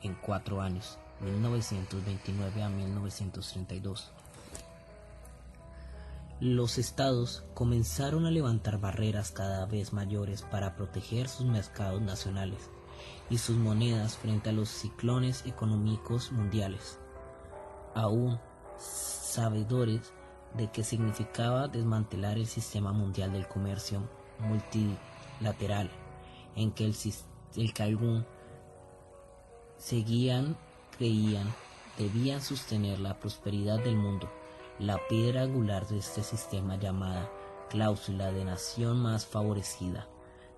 en 4 años, 1929 a 1932. Los estados comenzaron a levantar barreras cada vez mayores para proteger sus mercados nacionales y sus monedas frente a los ciclones económicos mundiales, aún sabedores de que significaba desmantelar el sistema mundial del comercio multilateral, en que el que algún creían debían sostener la prosperidad del mundo. La piedra angular de este sistema, llamada cláusula de nación más favorecida,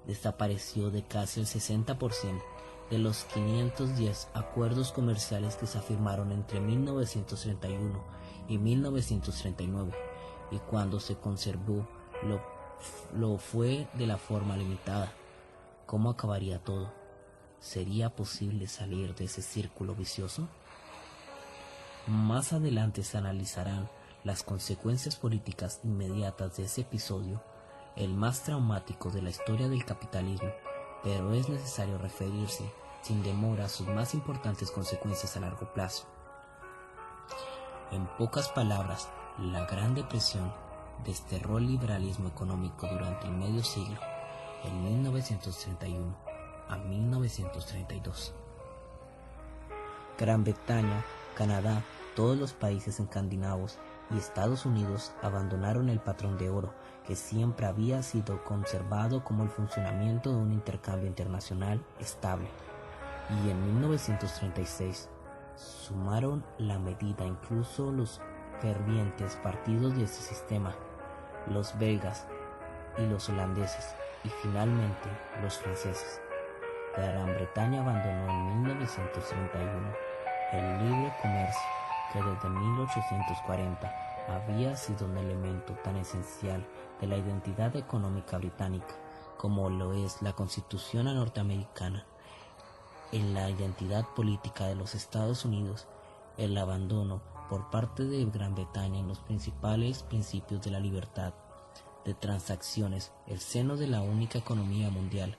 desapareció de casi el 60% de los 510 acuerdos comerciales que se firmaron entre 1931 y 1939, y cuando se conservó lo fue de la forma limitada. ¿Cómo acabaría todo? ¿Sería posible salir de ese círculo vicioso? Más adelante se analizarán las consecuencias políticas inmediatas de ese episodio, el más traumático de la historia del capitalismo, pero es necesario referirse sin demora a sus más importantes consecuencias a largo plazo. En pocas palabras, la Gran Depresión desterró el liberalismo económico durante el medio siglo, en 1931 a 1932. Gran Bretaña, Canadá, todos los países escandinavos y Estados Unidos abandonaron el patrón de oro que siempre había sido conservado como el funcionamiento de un intercambio internacional estable, y en 1936 sumaron la medida incluso los fervientes partidos de ese sistema, los belgas y los holandeses, y finalmente los franceses. Gran Bretaña abandonó en 1931 el libre comercio, que desde 1840 había sido un elemento tan esencial de la identidad económica británica como lo es la Constitución norteamericana. En la identidad política de los Estados Unidos, el abandono por parte de Gran Bretaña en los principales principios de la libertad de transacciones, el seno de la única economía mundial,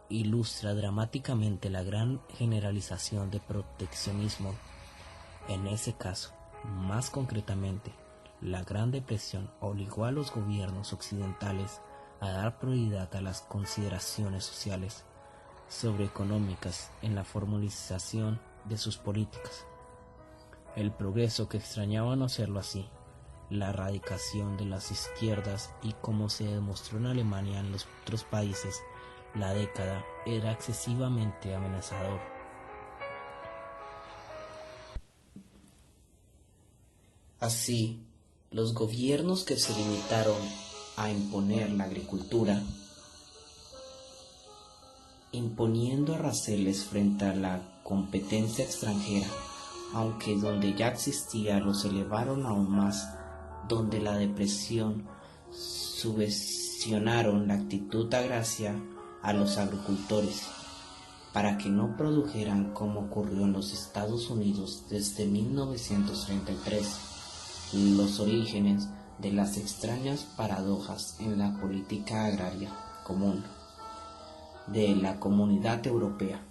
ilustra dramáticamente la gran generalización de proteccionismo. En ese caso, más concretamente, la Gran Depresión obligó a los gobiernos occidentales a dar prioridad a las consideraciones sociales sobre económicas en la formalización de sus políticas. El progreso que extrañaba no hacerlo así, la erradicación de las izquierdas y, como se demostró en Alemania y en los otros países, la década era excesivamente amenazador. Así, los gobiernos que se limitaron a imponer la agricultura, imponiendo aranceles frente a la competencia extranjera, aunque donde ya existía los elevaron aún más, donde la depresión subvencionaron la actitud agraria a los agricultores, para que no produjeran como ocurrió en los Estados Unidos desde 1933. Los orígenes de las extrañas paradojas en la política agraria común de la Comunidad Europea,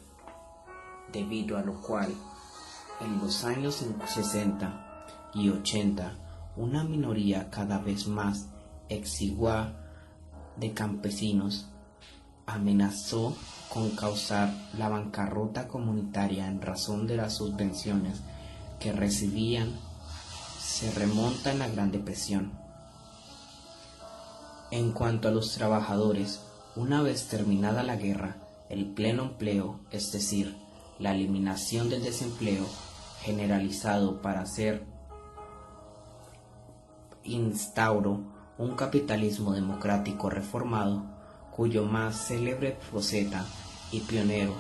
debido a lo cual en los años 60 y 80 una minoría cada vez más exigua de campesinos amenazó con causar la bancarrota comunitaria en razón de las subvenciones que recibían. Se remonta en la Gran Depresión. En cuanto a los trabajadores, una vez terminada la guerra, el pleno empleo, es decir, la eliminación del desempleo generalizado para hacer instauró un capitalismo democrático reformado, cuyo más célebre profeta y pionero,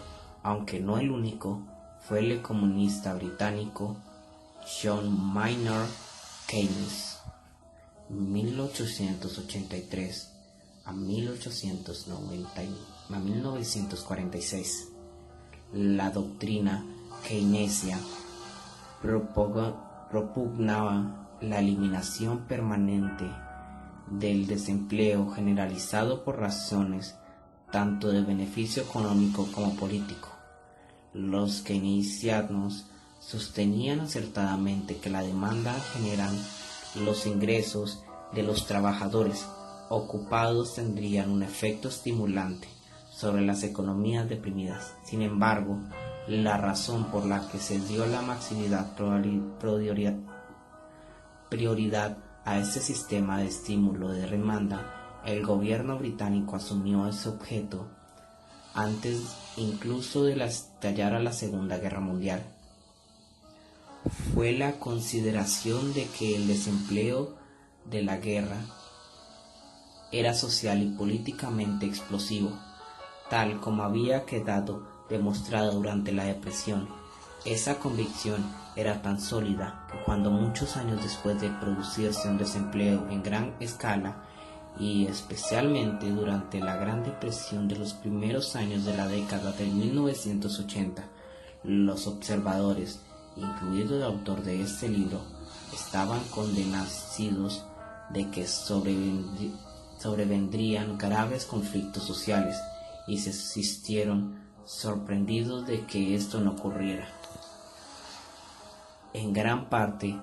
aunque no el único, fue el comunista británico John Maynard Keynes, 1883 a 1946. La doctrina keynesiana propugnaba la eliminación permanente del desempleo generalizado por razones tanto de beneficio económico como político. Los keynesianos sostenían acertadamente que la demanda general los ingresos de los trabajadores ocupados tendrían un efecto estimulante sobre las economías deprimidas. Sin embargo, la razón por la que se dio la prioridad a este sistema de estímulo de demanda, el gobierno británico asumió ese objeto antes incluso de estallar la Segunda Guerra Mundial. Fue la consideración de que el desempleo de la guerra era social y políticamente explosivo, tal como había quedado demostrado durante la Depresión. Esa convicción era tan sólida que cuando muchos años después de producirse un desempleo en gran escala, y especialmente durante la Gran Depresión de los primeros años de la década de 1980, los observadores, incluido el autor de este libro, estaban convencidos de que sobrevendrían graves conflictos sociales y se sintieron sorprendidos de que esto no ocurriera. En gran parte,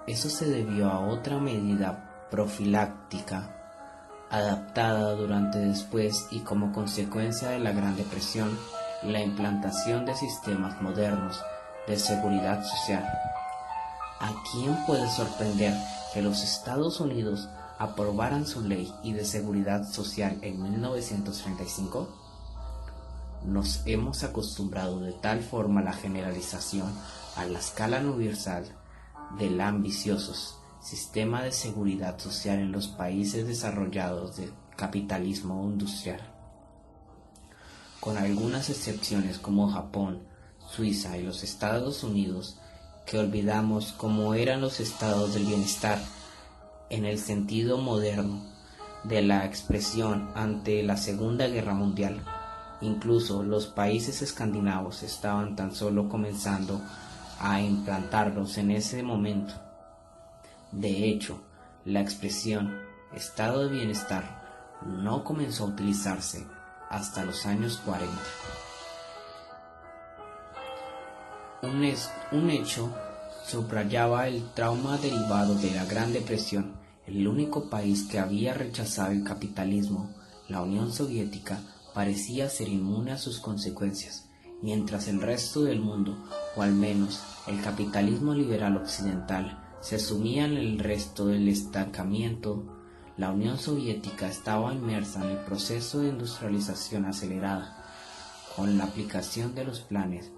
eso se debió a otra medida profiláctica adaptada durante, después y como consecuencia de la Gran Depresión, la implantación de sistemas modernos de seguridad social. ¿A quién puede sorprender que los Estados Unidos aprobaran su ley de seguridad social en 1935? Nos hemos acostumbrado de tal forma a la generalización a la escala universal del ambicioso sistema de seguridad social en los países desarrollados del capitalismo industrial, con algunas excepciones como Japón, Suiza y los Estados Unidos, que olvidamos cómo eran los estados del bienestar en el sentido moderno de la expresión ante la Segunda Guerra Mundial. Incluso los países escandinavos estaban tan solo comenzando a implantarlos en ese momento. De hecho, la expresión estado de bienestar no comenzó a utilizarse hasta los años 40. Un hecho subrayaba el trauma derivado de la Gran Depresión. El único país que había rechazado el capitalismo, la Unión Soviética, parecía ser inmune a sus consecuencias, mientras el resto del mundo, o al menos el capitalismo liberal occidental, se sumía en el resto del estancamiento. La Unión Soviética estaba inmersa en el proceso de industrialización acelerada, con la aplicación de los planes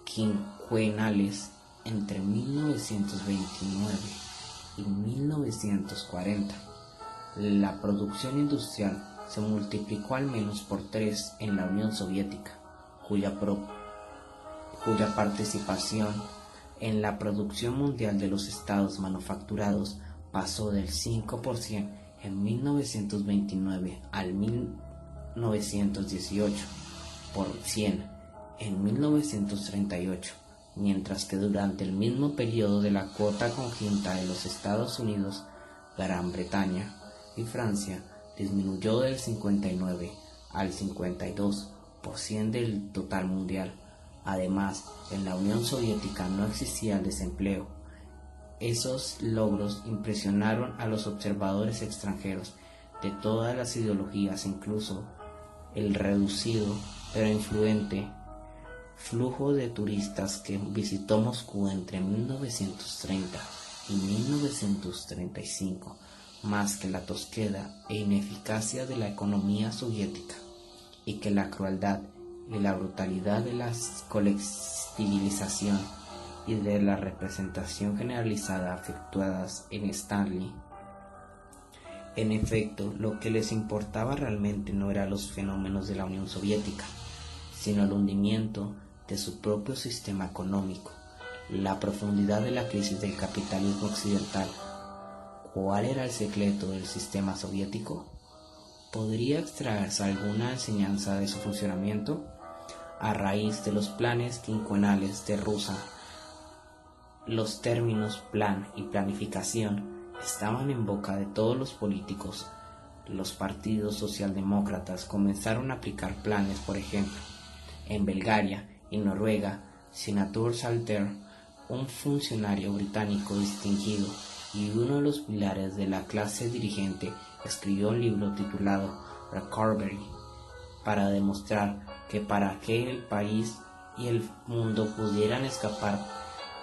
quinquenales entre 1929 y 1940. La producción industrial se multiplicó al menos por 3 en la Unión Soviética, cuya participación en la producción mundial de los estados manufacturados pasó del 5% en 1929 al 1918% en 1938, mientras que durante el mismo periodo de la cuota conjunta de los Estados Unidos, Gran Bretaña y Francia disminuyó del 59 al 52% del total mundial. Además, en la Unión Soviética no existía el desempleo. Esos logros impresionaron a los observadores extranjeros de todas las ideologías, incluso el reducido pero influente flujo de turistas que visitó Moscú entre 1930 y 1935, más que la tosquedad e ineficacia de la economía soviética, y que la crueldad y la brutalidad de la colectivización y de la representación generalizada efectuadas en Stanley. En efecto, lo que les importaba realmente no eran los fenómenos de la Unión Soviética, sino el hundimiento de su propio sistema económico, la profundidad de la crisis del capitalismo occidental. ¿Cuál era el secreto del sistema soviético? ¿Podría extraerse alguna enseñanza de su funcionamiento? A raíz de los planes quinquenales de Rusia, los términos plan y planificación estaban en boca de todos los políticos. Los partidos socialdemócratas comenzaron a aplicar planes. Por ejemplo, en Bulgaria y Noruega, Senator Salter, un funcionario británico distinguido, y uno de los pilares de la clase dirigente, escribió un libro titulado Recovery para demostrar que para que el país y el mundo pudieran escapar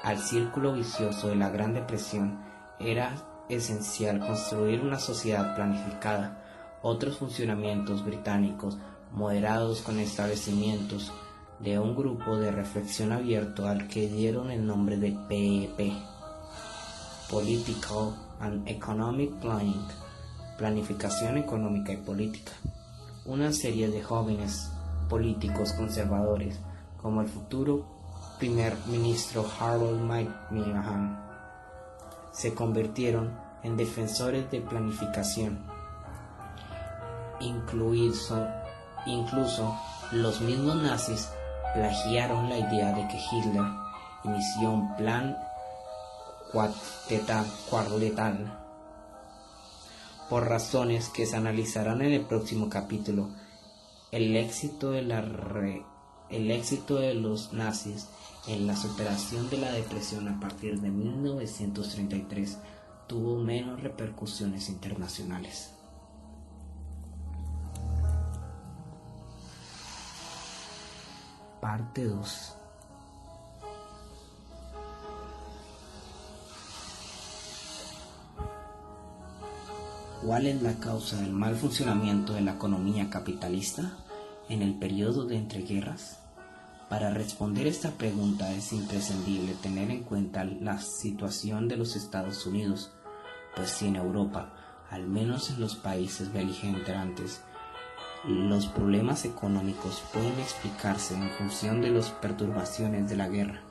al círculo vicioso de la Gran Depresión era esencial construir una sociedad planificada. Otros funcionamientos británicos moderados con establecimientos de un grupo de reflexión abierto al que dieron el nombre de PEP, Political and Economic Planning, planificación económica y política. Una serie de jóvenes políticos conservadores, como el futuro primer ministro Harold Macmillan, se convirtieron en defensores de planificación. Incluso los mismos nazis plagiaron la idea de que Hitler inició un plan cuartetal. Por razones que se analizarán en el próximo capítulo, el éxito de los nazis en la superación de la depresión a partir de 1933 tuvo menos repercusiones internacionales. Parte 2. ¿Cuál es la causa del mal funcionamiento de la economía capitalista en el periodo de entreguerras? Para responder esta pregunta es imprescindible tener en cuenta la situación de los Estados Unidos, pues si en Europa, al menos en los países beligerantes, los problemas económicos pueden explicarse en función de las perturbaciones de la guerra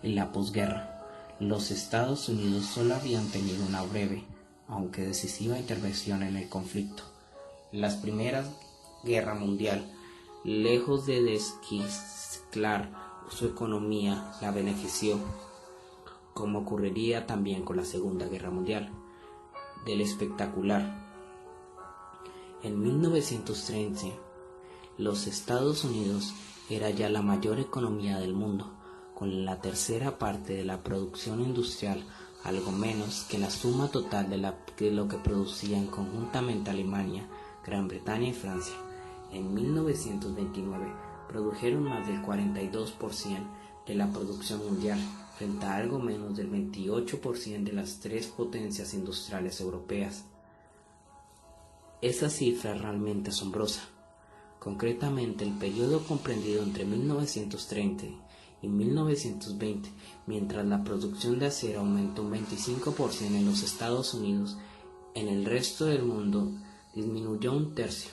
y la posguerra, los Estados Unidos solo habían tenido una breve, aunque decisiva intervención en el conflicto. La Primera Guerra Mundial, lejos de desquiciar su economía, la benefició, como ocurriría también con la Segunda Guerra Mundial. Del espectacular. En 1930, los Estados Unidos era ya la mayor economía del mundo, con la tercera parte de la producción industrial, algo menos que la suma total de lo que producían conjuntamente Alemania, Gran Bretaña y Francia. En 1929 produjeron más del 42% de la producción mundial, frente a algo menos del 28% de las tres potencias industriales europeas. Esa cifra es realmente asombrosa. Concretamente, el periodo comprendido entre 1930 y 1920, mientras la producción de acero aumentó un 25% en los Estados Unidos, en el resto del mundo disminuyó un tercio.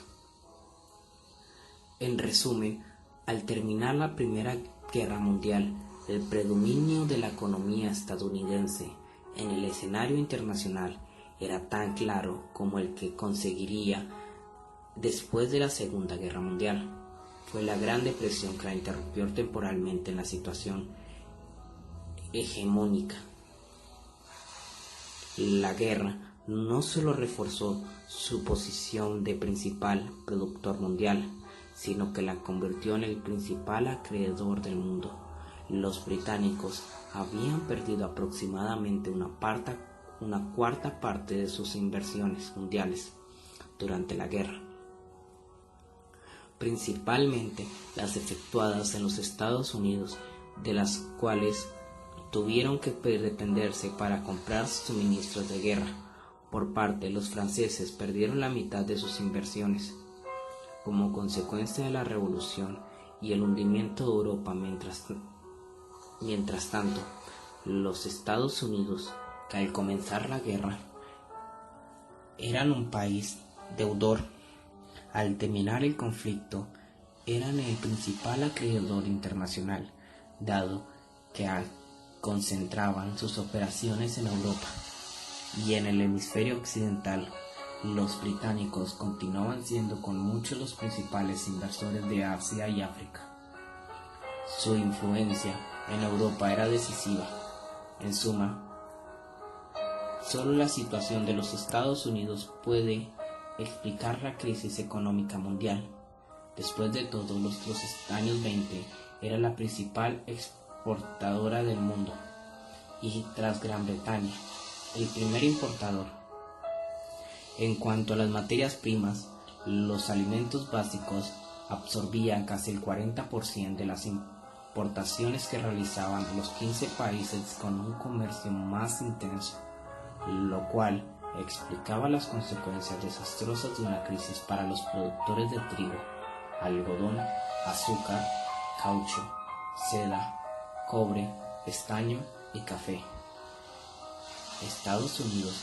En resumen, al terminar la Primera Guerra Mundial, el predominio de la economía estadounidense en el escenario internacional era tan claro como el que conseguiría después de la Segunda Guerra Mundial. Fue la Gran Depresión que la interrumpió temporalmente en la situación hegemónica. La guerra no solo reforzó su posición de principal productor mundial, sino que la convirtió en el principal acreedor del mundo. Los británicos habían perdido aproximadamente una cuarta parte de sus inversiones mundiales durante la guerra, principalmente las efectuadas en los Estados Unidos, de las cuales tuvieron que dependerse para comprar suministros de guerra. Por parte de los franceses, perdieron la mitad de sus inversiones como consecuencia de la revolución y el hundimiento de Europa. Mientras tanto, los Estados Unidos, que al comenzar la guerra eran un país deudor, al terminar el conflicto eran el principal acreedor internacional, dado que concentraban sus operaciones en Europa, y en el hemisferio occidental los británicos continuaban siendo con mucho los principales inversores de Asia y África. Su influencia en Europa era decisiva. En suma, solo la situación de los Estados Unidos puede explicar la crisis económica mundial. Después de todo, los años 20 era la principal exportadora del mundo, y tras Gran Bretaña, el primer importador. En cuanto a las materias primas, los alimentos básicos absorbían casi el 40% de las importaciones que realizaban los 15 países con un comercio más intenso, lo cual explicaba las consecuencias desastrosas de una crisis para los productores de trigo, algodón, azúcar, caucho, seda, cobre, estaño y café. Estados Unidos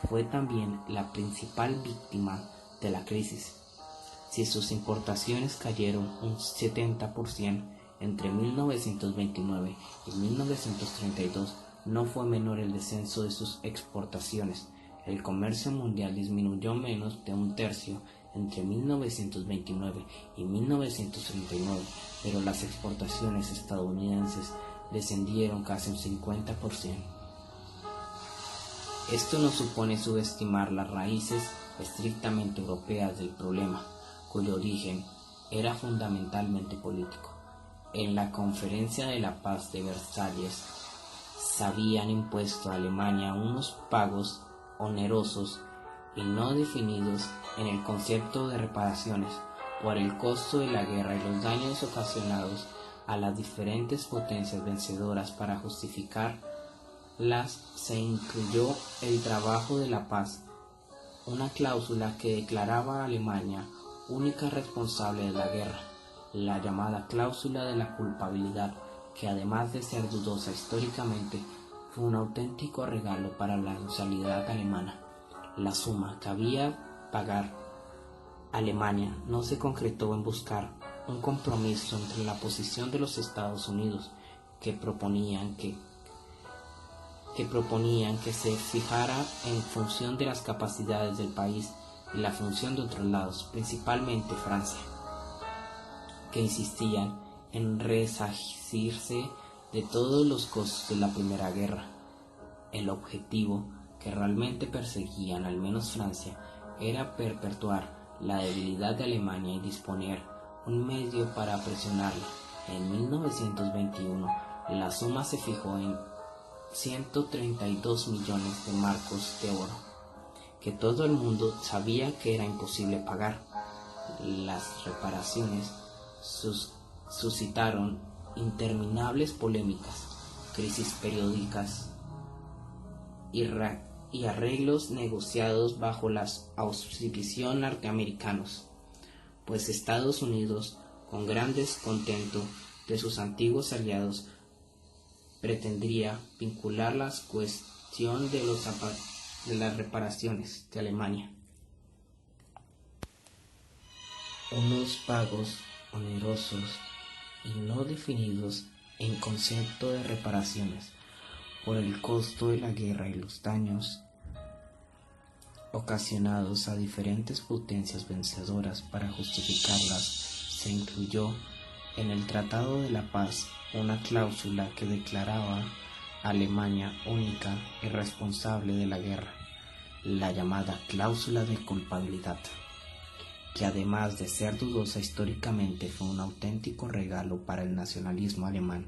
fue también la principal víctima de la crisis. Si sus importaciones cayeron un 70% entre 1929 y 1932, no fue menor el descenso de sus exportaciones. El comercio mundial disminuyó menos de un tercio entre 1929 y 1939, pero las exportaciones estadounidenses descendieron casi un 50%. Esto no supone subestimar las raíces estrictamente europeas del problema, cuyo origen era fundamentalmente político. En la Conferencia de la Paz de Versalles se habían impuesto a Alemania unos pagos onerosos y no definidos en el concepto de reparaciones por el costo de la guerra y los daños ocasionados a las diferentes potencias vencedoras. Para justificarlas se incluyó el trabajo de la paz, una cláusula que declaraba a Alemania única responsable de la guerra, la llamada cláusula de la culpabilidad, que además de ser dudosa históricamente, fue un auténtico regalo para la neutralidad alemana. La suma que había pagar Alemania no se concretó en buscar un compromiso entre la posición de los Estados Unidos, que proponían que se fijara en función de las capacidades del país, y la función de otros lados, principalmente Francia, que insistían en resarcirse de todos los costos de la Primera Guerra. El objetivo que realmente perseguían, al menos Francia, era perpetuar la debilidad de Alemania y disponer un medio para presionarla. En 1921 la suma se fijó en 132 millones de marcos de oro, que todo el mundo sabía que era imposible pagar. Las reparaciones suscitaron interminables polémicas, crisis periódicas y arreglos negociados bajo la auspicio norteamericanos, pues Estados Unidos, con gran descontento de sus antiguos aliados, pretendía vincular la cuestión de las reparaciones de Alemania. Unos pagos onerosos y no definidos en concepto de reparaciones por el costo de la guerra y los daños ocasionados a diferentes potencias vencedoras. Para justificarlas se incluyó en el Tratado de la Paz una cláusula que declaraba a Alemania única y responsable de la guerra, la llamada cláusula de culpabilidad, que además de ser dudosa históricamente fue un auténtico regalo para el nacionalismo alemán.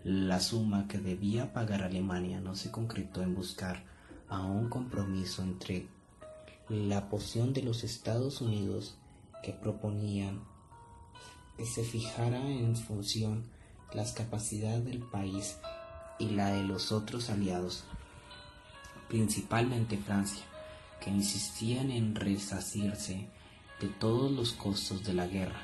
La suma que debía pagar Alemania no se concretó en buscar a un compromiso entre la posición de los Estados Unidos, que proponían que se fijara en función las capacidades del país, y la de los otros aliados, principalmente Francia, que insistían en resarcirse de todos los costos de la guerra.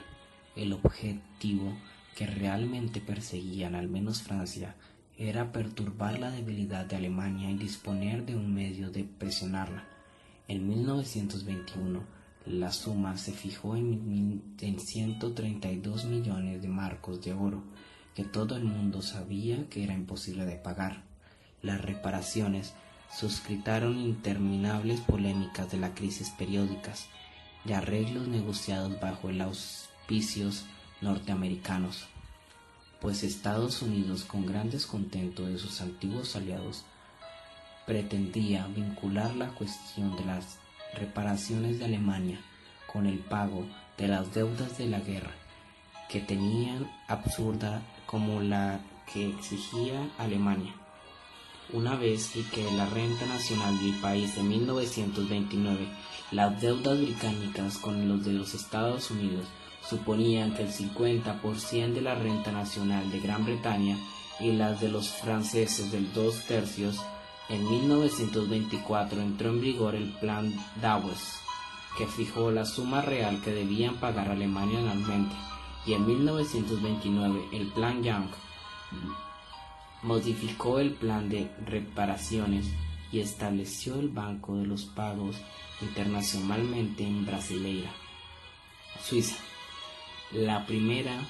El objetivo que realmente perseguían, al menos Francia, era perturbar la debilidad de Alemania y disponer de un medio de presionarla. En 1921, la suma se fijó en 132 millones de marcos de oro, que todo el mundo sabía que era imposible de pagar. Las reparaciones suscitaron interminables polémicas de la crisis periódicas y arreglos negociados bajo el auspicios norteamericanos, pues Estados Unidos, con gran descontento de sus antiguos aliados, pretendía vincular la cuestión de las reparaciones de Alemania con el pago de las deudas de la guerra, que tenían absurda como la que exigía Alemania. Una vez y que la renta nacional del país de 1929, las deudas británicas con los de los Estados Unidos suponían que el 50% de la renta nacional de Gran Bretaña y las de los franceses del 2/3, en 1924 entró en vigor el Plan Dawes, que fijó la suma real que debían pagar Alemania anualmente, y en 1929 el Plan Young modificó el plan de reparaciones y estableció el Banco de los Pagos internacionalmente en Brasileira, Suiza, la primera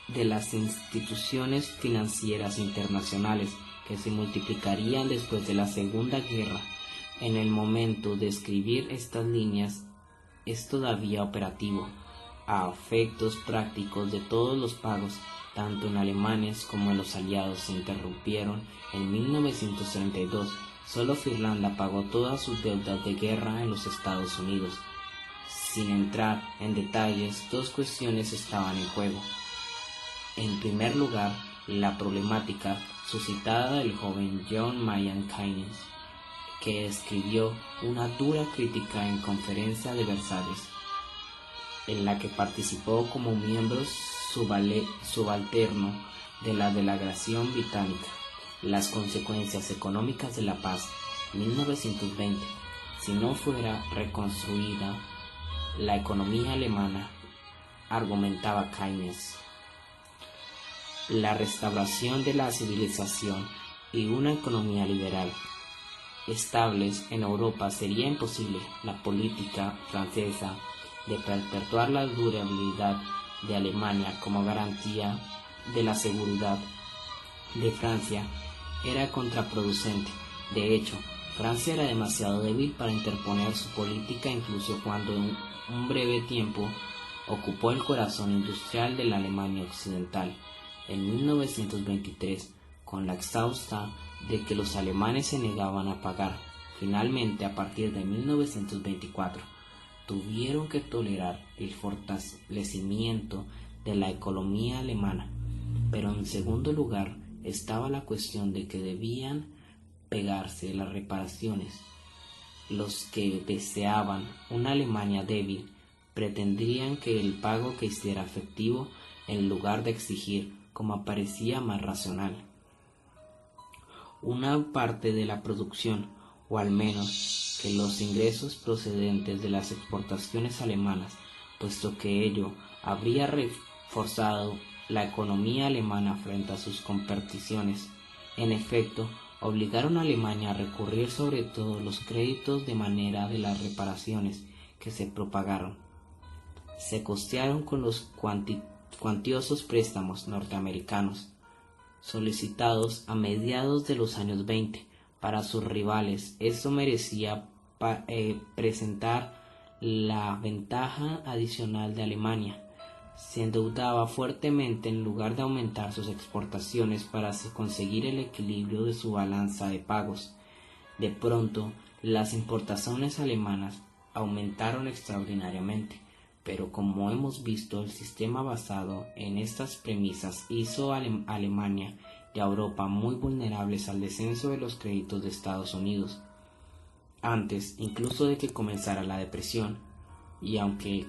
de las instituciones financieras internacionales que se multiplicarían después de la Segunda Guerra. En el momento de escribir estas líneas es todavía operativo. A efectos prácticos de todos los pagos, tanto en alemanes como en los aliados, se interrumpieron en 1932. Solo Finlandia pagó todas sus deudas de guerra en los Estados Unidos. Sin entrar en detalles, dos cuestiones estaban en juego. En primer lugar, la problemática suscitada del joven John Maynard Keynes, que escribió una dura crítica en Conferencia de Versalles, en la que participó como miembro subalterno de la delegación británica. Las consecuencias económicas de la paz 1920, si no fuera reconstruida la economía alemana, argumentaba Keynes. La restauración de la civilización y una economía liberal estables en Europa sería imposible. La política francesa de perpetuar la durabilidad de Alemania como garantía de la seguridad de Francia era contraproducente. De hecho, Francia era demasiado débil para interponer su política, incluso cuando en un breve tiempo ocupó el corazón industrial de la Alemania occidental. En 1923, con la exhausta de que los alemanes se negaban a pagar, finalmente a partir de 1924, tuvieron que tolerar el fortalecimiento de la economía alemana. Pero en segundo lugar estaba la cuestión de que debían pagarse las reparaciones. Los que deseaban una Alemania débil pretendían que el pago que hiciera efectivo en lugar de exigir, como parecía más racional, una parte de la producción, o al menos que los ingresos procedentes de las exportaciones alemanas, puesto que ello habría reforzado la economía alemana frente a sus competiciones. En efecto, obligaron a Alemania a recurrir sobre todo los créditos de manera de las reparaciones que se propagaron se costearon con los cuantiosos préstamos norteamericanos solicitados a mediados de los años 20 para sus rivales. Esto merecía presentar la ventaja adicional de Alemania. Se endeudaba fuertemente en lugar de aumentar sus exportaciones para conseguir el equilibrio de su balanza de pagos. De pronto, las importaciones alemanas aumentaron extraordinariamente, pero como hemos visto, el sistema basado en estas premisas hizo a Alemania y a Europa muy vulnerables al descenso de los créditos de Estados Unidos, antes incluso de que comenzara la depresión, y aunque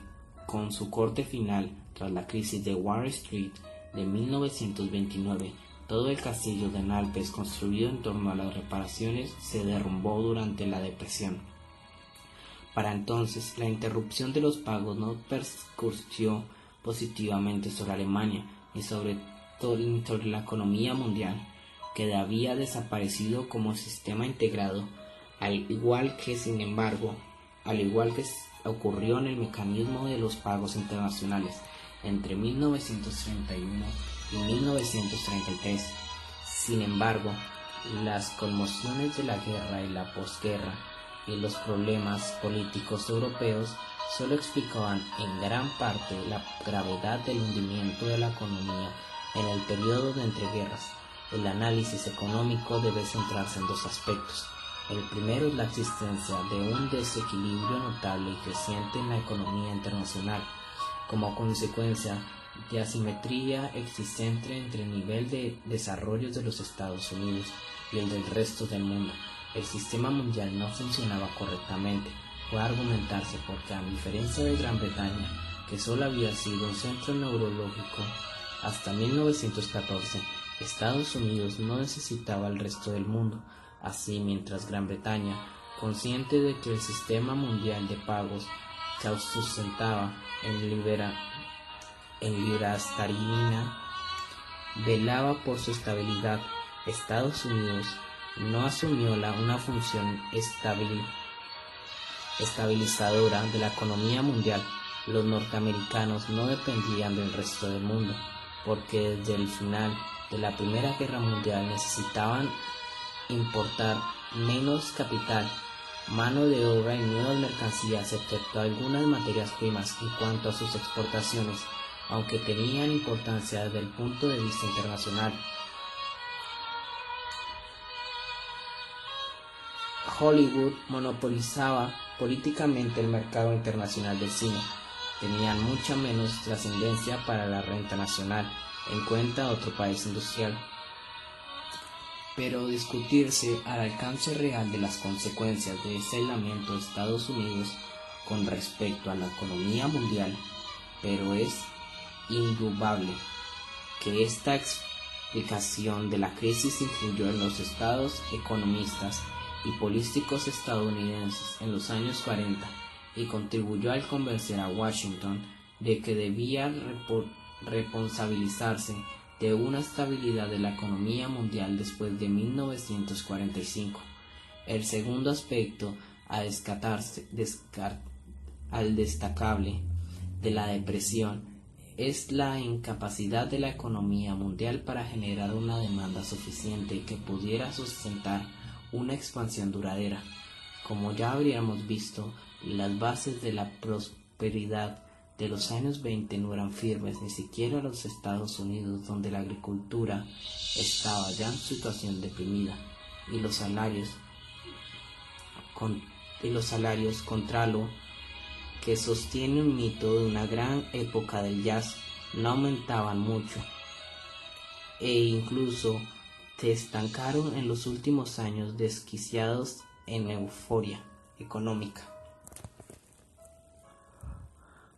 con su corte final tras la crisis de Wall Street de 1929, todo el castillo de naipes construido en torno a las reparaciones se derrumbó durante la depresión. Para entonces, la interrupción de los pagos no repercutió positivamente sobre Alemania y sobre la economía mundial, que había desaparecido como sistema integrado, al igual que ocurrió en el mecanismo de los pagos internacionales entre 1931 y 1933. Sin embargo, las conmociones de la guerra y la posguerra y los problemas políticos europeos solo explicaban en gran parte la gravedad del hundimiento de la economía en el periodo de entreguerras. El análisis económico debe centrarse en dos aspectos. El primero es la existencia de un desequilibrio notable y creciente en la economía internacional. como consecuencia de asimetría existente entre el nivel de desarrollo de los Estados Unidos y el del resto del mundo. El sistema mundial no funcionaba correctamente. Puede argumentarse porque, a diferencia de Gran Bretaña, que solo había sido un centro neurológico hasta 1914, Estados Unidos no necesitaba al resto del mundo. Así, mientras Gran Bretaña, consciente de que el sistema mundial de pagos se sustentaba en libra esterlina, velaba por su estabilidad, Estados Unidos no asumió una función estabilizadora de la economía mundial. Los norteamericanos no dependían del resto del mundo, porque desde el final de la Primera Guerra Mundial necesitaban importar menos capital, mano de obra y nuevas mercancías, excepto algunas materias primas. En cuanto a sus exportaciones, aunque tenían importancia desde el punto de vista internacional, Hollywood monopolizaba políticamente el mercado internacional del cine. Tenían mucha menos trascendencia para la renta nacional en cuenta a otro país industrial. Pero discutirse al alcance real de las consecuencias de ese aislamiento de Estados Unidos con respecto a la economía mundial, pero es indudable que esta explicación de la crisis influyó en los estados economistas y políticos estadounidenses en los años 40 y contribuyó al convencer a Washington de que debía responsabilizarse de una estabilidad de la economía mundial después de 1945. El segundo aspecto al destacable de la depresión es la incapacidad de la economía mundial para generar una demanda suficiente que pudiera sustentar una expansión duradera. Como ya habríamos visto, las bases de la prosperidad de los años 20 no eran firmes ni siquiera en los Estados Unidos, donde la agricultura estaba ya en situación deprimida y los salarios contra lo que sostiene un mito de una gran época del jazz no aumentaban mucho e incluso se estancaron en los últimos años, desquiciados en euforia económica.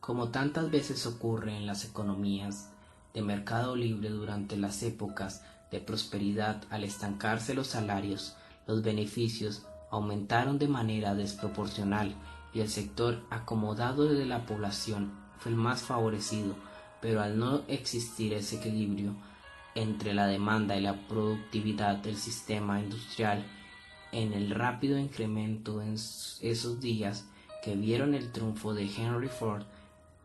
Como tantas veces ocurre en las economías de mercado libre durante las épocas de prosperidad, al estancarse los salarios, los beneficios aumentaron de manera desproporcional y el sector acomodado de la población fue el más favorecido, pero al no existir ese equilibrio entre la demanda y la productividad del sistema industrial, en el rápido incremento en esos días que vieron el triunfo de Henry Ford,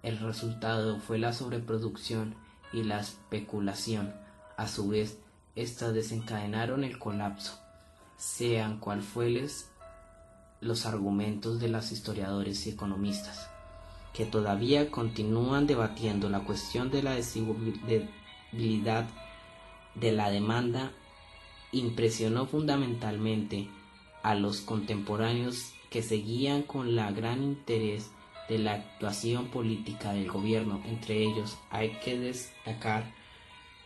el resultado fue la sobreproducción y la especulación. A su vez, estas desencadenaron el colapso. Sean cual fueren los argumentos de los historiadores y economistas, que todavía continúan debatiendo la cuestión de la debilidad de la demanda, impresionó fundamentalmente a los contemporáneos que seguían con gran interés de la actuación política del gobierno. Entre ellos hay que destacar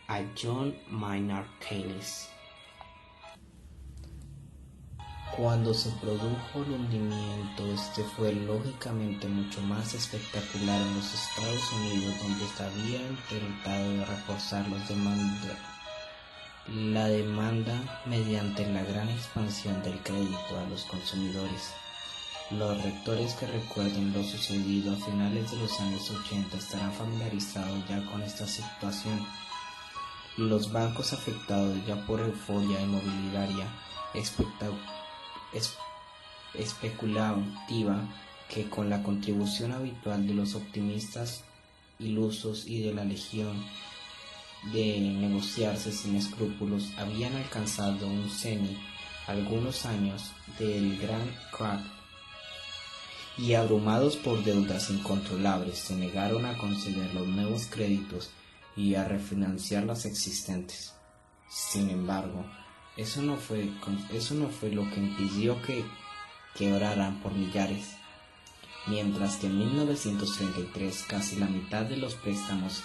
a John Maynard Keynes. Cuando se produjo el hundimiento, este fue lógicamente mucho más espectacular en los Estados Unidos, donde se había intentado de reforzar la demanda mediante la gran expansión del crédito a los consumidores. Los lectores que recuerden lo sucedido a finales de los años 80 estarán familiarizados ya con esta situación. Los bancos afectados ya por euforia inmobiliaria especulativa, que con la contribución habitual de los optimistas ilusos y de la legión de negociarse sin escrúpulos, habían alcanzado un cenit algunos años del gran crack, y abrumados por deudas incontrolables se negaron a conceder los nuevos créditos y a refinanciar las existentes. Sin embargo, eso no fue lo que impidió que quebraran por millares. mientras que en 1933 casi la mitad de los préstamos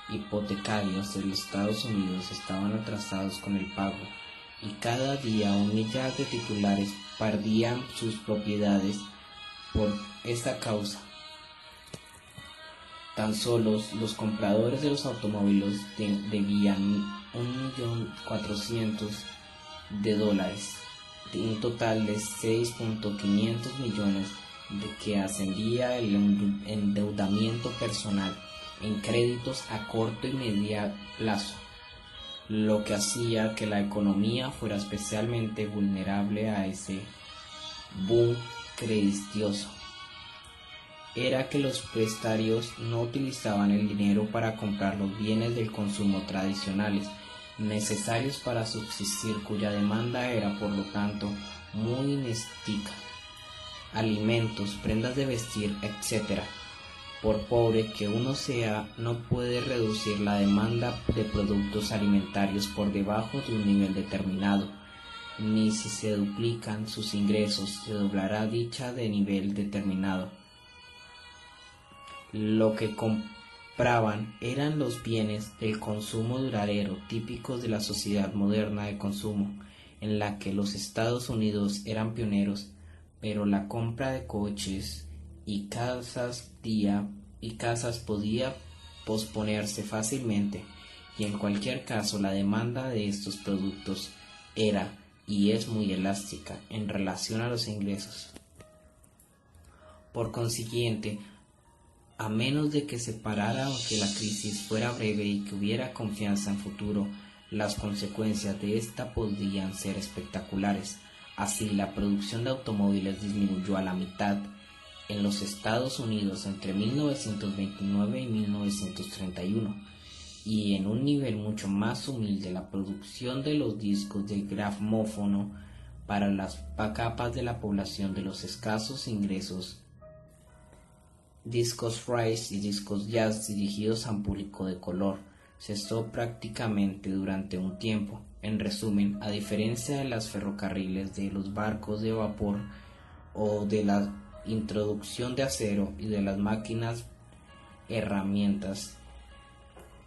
hipotecarios de los Estados Unidos estaban atrasados con el pago, y cada día 1 millar de titulares perdían sus propiedades por esta causa. Tan solo los compradores de los automóviles debían $1.400.000, de un total de 6.500 millones, de que ascendía el endeudamiento personal en créditos a corto y medio plazo, lo que hacía que la economía fuera especialmente vulnerable a ese boom creditioso. Era que los prestatarios no utilizaban el dinero para comprar los bienes del consumo tradicionales necesarios para subsistir, cuya demanda era por lo tanto muy inestica: alimentos, prendas de vestir, etc. Por pobre que uno sea, no puede reducir la demanda de productos alimentarios por debajo de un nivel determinado, ni si se duplican sus ingresos se doblará dicha de nivel determinado. Lo que compraban eran los bienes del consumo duradero típicos de la sociedad moderna de consumo, en la que los Estados Unidos eran pioneros, pero la compra de coches y casas podía posponerse fácilmente, y en cualquier caso la demanda de estos productos era y es muy elástica en relación a los ingresos. Por consiguiente, a menos de que se parara o que la crisis fuera breve y que hubiera confianza en futuro, las consecuencias de esta podrían ser espectaculares. Así, la producción de automóviles disminuyó a la mitad en los Estados Unidos entre 1929 y 1931, y en un nivel mucho más humilde la producción de los discos de gramófono para las capas de la población de los escasos ingresos, discos race y discos jazz dirigidos a un público de color, cesó prácticamente durante un tiempo. En resumen, a diferencia de las ferrocarriles, de los barcos de vapor o de la introducción de acero y de las máquinas herramientas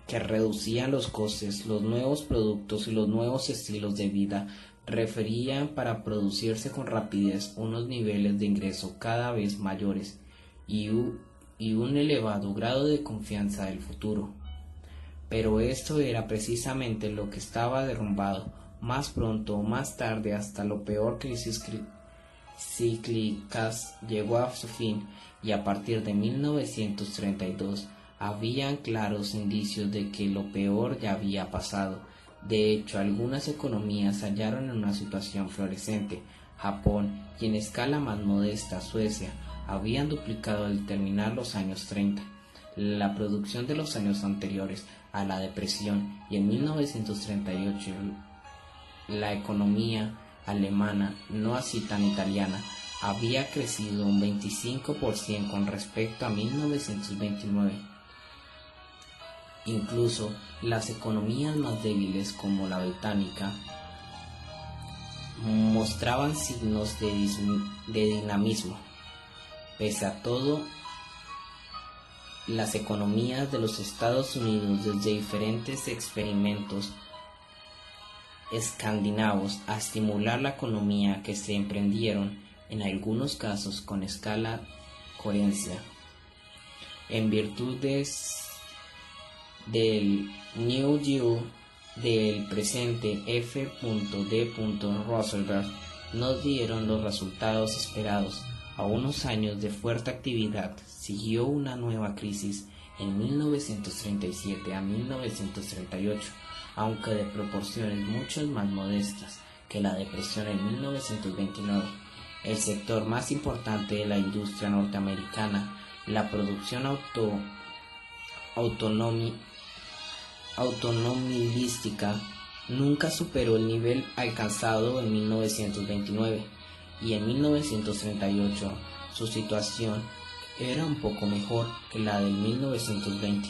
que reducían los costes, los nuevos productos y los nuevos estilos de vida referían para producirse con rapidez unos niveles de ingreso cada vez mayores y un elevado grado de confianza del futuro. Pero esto era precisamente lo que estaba derrumbado, más pronto o más tarde. Hasta la peor crisis cíclicas llegó a su fin, y a partir de 1932 habían claros indicios de que lo peor ya había pasado. De hecho, algunas economías se hallaron en una situación florecente. Japón y, en escala más modesta, Suecia habían duplicado al terminar los años 30 la producción de los años anteriores a la depresión, y en 1938 la economía alemana, no así tan italiana, había crecido un 25% con respecto a 1929. Incluso las economías más débiles, como la británica, mostraban signos de dinamismo. Pese a todo, las economías de los Estados Unidos, desde diferentes experimentos escandinavos a estimular la economía, que se emprendieron en algunos casos con escala coherencia, en virtud del New Deal del presente F. D. Roosevelt, no dieron los resultados esperados. A unos años de fuerte actividad siguió una nueva crisis en 1937 a 1938, aunque de proporciones mucho más modestas que la depresión en 1929. El sector más importante de la industria norteamericana, la producción automovilística, nunca superó el nivel alcanzado en 1929. Y en 1938 su situación era un poco mejor que la del 1920.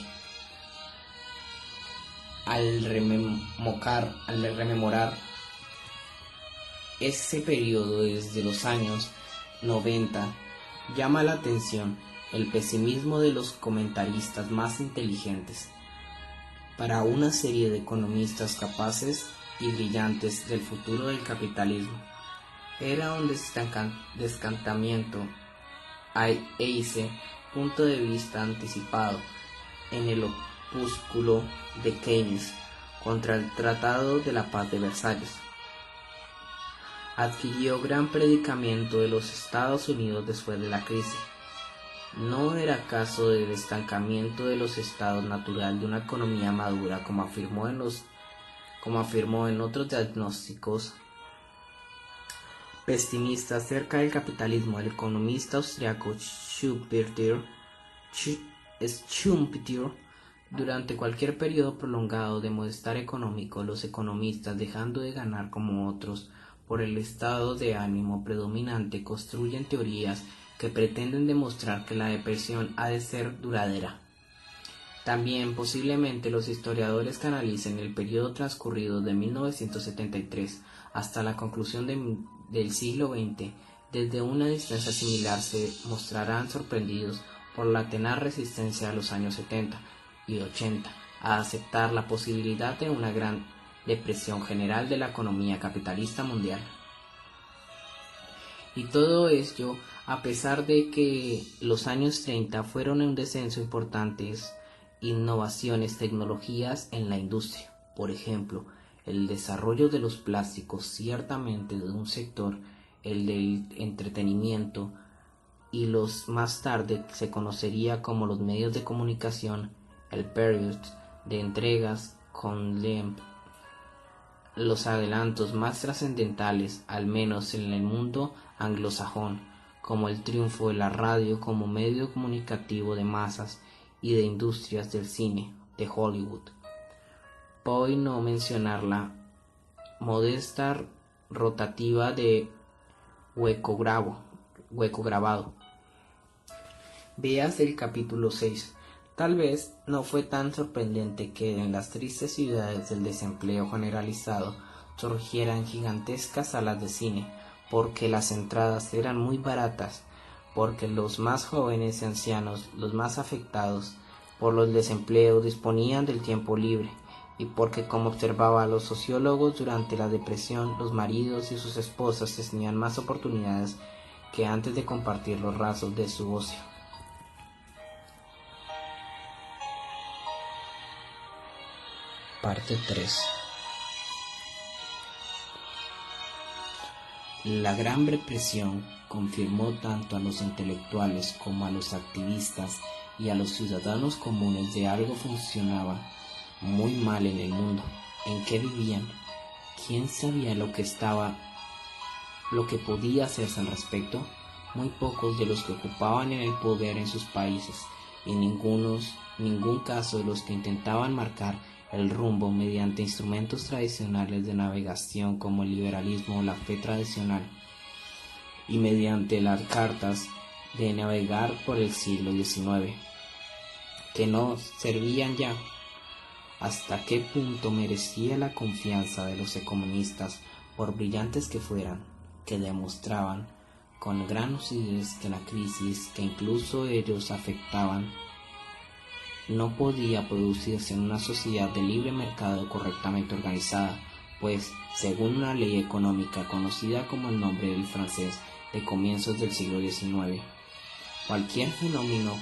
Al rememorar ese periodo desde los años 90, Llama la atención el pesimismo de los comentaristas más inteligentes. Para una serie de economistas capaces y brillantes del futuro del capitalismo, era un descantamiento ese punto de vista anticipado en el opúsculo de Keynes contra el Tratado de la Paz de Versalles. Adquirió gran predicamento de los Estados Unidos después de la crisis. ¿No era caso de estancamiento de los estados natural de una economía madura, como afirmó en otros diagnósticos pesimistas acerca del capitalismo? El economista austriaco Schumpeter, durante cualquier periodo prolongado de malestar económico, los economistas, dejando de ganar como otros por el estado de ánimo predominante, construyen teorías que pretenden demostrar que la depresión ha de ser duradera. También posiblemente los historiadores que analicen el periodo transcurrido de 1973 hasta la conclusión del siglo XX desde una distancia similar se mostrarán sorprendidos por la tenaz resistencia de los años 70 y 80 a aceptar la posibilidad de una gran depresión general de la economía capitalista mundial. Y todo ello a pesar de que los años 30 fueron un descenso importantes innovaciones, tecnologías en la industria. Por ejemplo, el desarrollo de los plásticos, ciertamente de un sector, el del entretenimiento, y los más tarde se conocería como los medios de comunicación, el period de entregas con LEMP, los adelantos más trascendentales, al menos en el mundo anglosajón, como el triunfo de la radio como medio comunicativo de masas y de industrias del cine de Hollywood. Por no mencionar la modesta rotativa de hueco grabado. Veas el capítulo 6. Tal vez no fue tan sorprendente que en las tristes ciudades del desempleo generalizado surgieran gigantescas salas de cine, porque las entradas eran muy baratas, porque los más jóvenes y ancianos, los más afectados por el desempleo, disponían del tiempo libre, y porque, como observaban los sociólogos durante la depresión, los maridos y sus esposas tenían más oportunidades que antes de compartir los rasos de su ocio. Parte 3. La Gran Depresión confirmó tanto a los intelectuales como a los activistas y a los ciudadanos comunes de algo funcionaba muy mal en el mundo en que vivían. ¿Quién sabía lo que podía hacerse al respecto? Muy pocos de los que ocupaban el poder en sus países, y ningún caso de los que intentaban marcar el rumbo mediante instrumentos tradicionales de navegación como el liberalismo o la fe tradicional, y mediante las cartas de navegar por el siglo XIX, que no servían ya. ¿Hasta qué punto merecía la confianza de los economistas, por brillantes que fueran, que demostraban con gran lucidez que la crisis que incluso ellos afectaban no podía producirse en una sociedad de libre mercado correctamente organizada, pues, según una ley económica conocida como el nombre del francés de comienzos del siglo XIX, cualquier fenómeno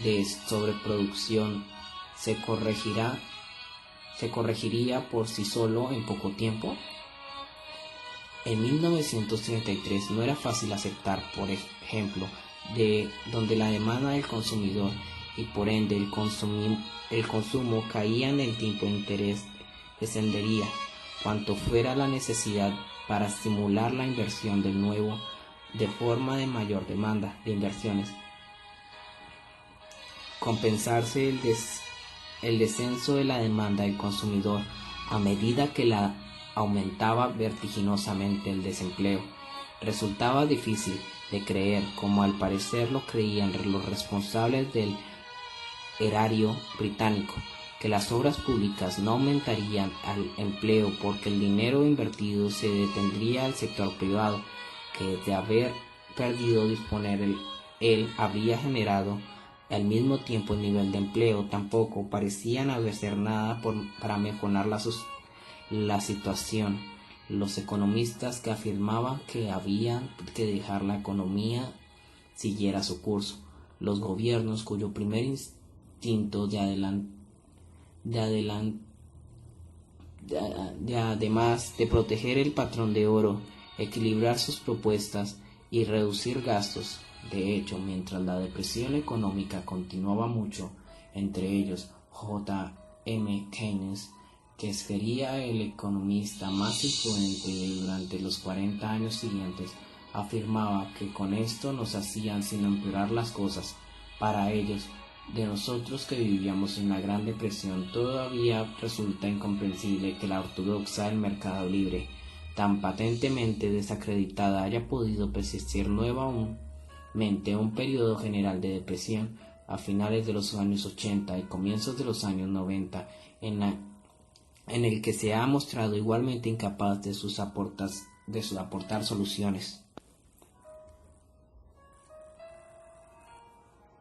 de sobreproducción se corregiría por sí solo en poco tiempo? En 1933 no era fácil aceptar, por ejemplo, donde la demanda del consumidor y por ende el consumo caía en el tipo de interés descendería, cuanto fuera la necesidad para estimular la inversión del nuevo de forma de mayor demanda de inversiones. Compensarse el descenso de la demanda del consumidor a medida que la aumentaba vertiginosamente el desempleo. Resultaba difícil de creer, como al parecer lo creían los responsables del erario británico, que las obras públicas no aumentarían al empleo porque el dinero invertido se detendría al sector privado, que de haber perdido disponer él habría generado al mismo tiempo el nivel de empleo, tampoco parecían hacer nada para mejorar la situación. Los economistas que afirmaban que había que dejar la economía siguiera su curso. Los gobiernos cuyo primer instinto además de proteger el patrón de oro, equilibrar sus propuestas y reducir gastos. De hecho, mientras la depresión económica continuaba mucho, entre ellos J. M. Keynes, que sería el economista más influyente durante los 40 años siguientes, afirmaba que con esto no se hacían sino empeorar las cosas. Para ellos, de nosotros que vivíamos en la Gran Depresión, todavía resulta incomprensible que la ortodoxia del mercado libre, tan patentemente desacreditada, haya podido persistir nuevamente un periodo general de depresión a finales de los años 80 y comienzos de los años 90, en el que se ha mostrado igualmente incapaz de aportar soluciones.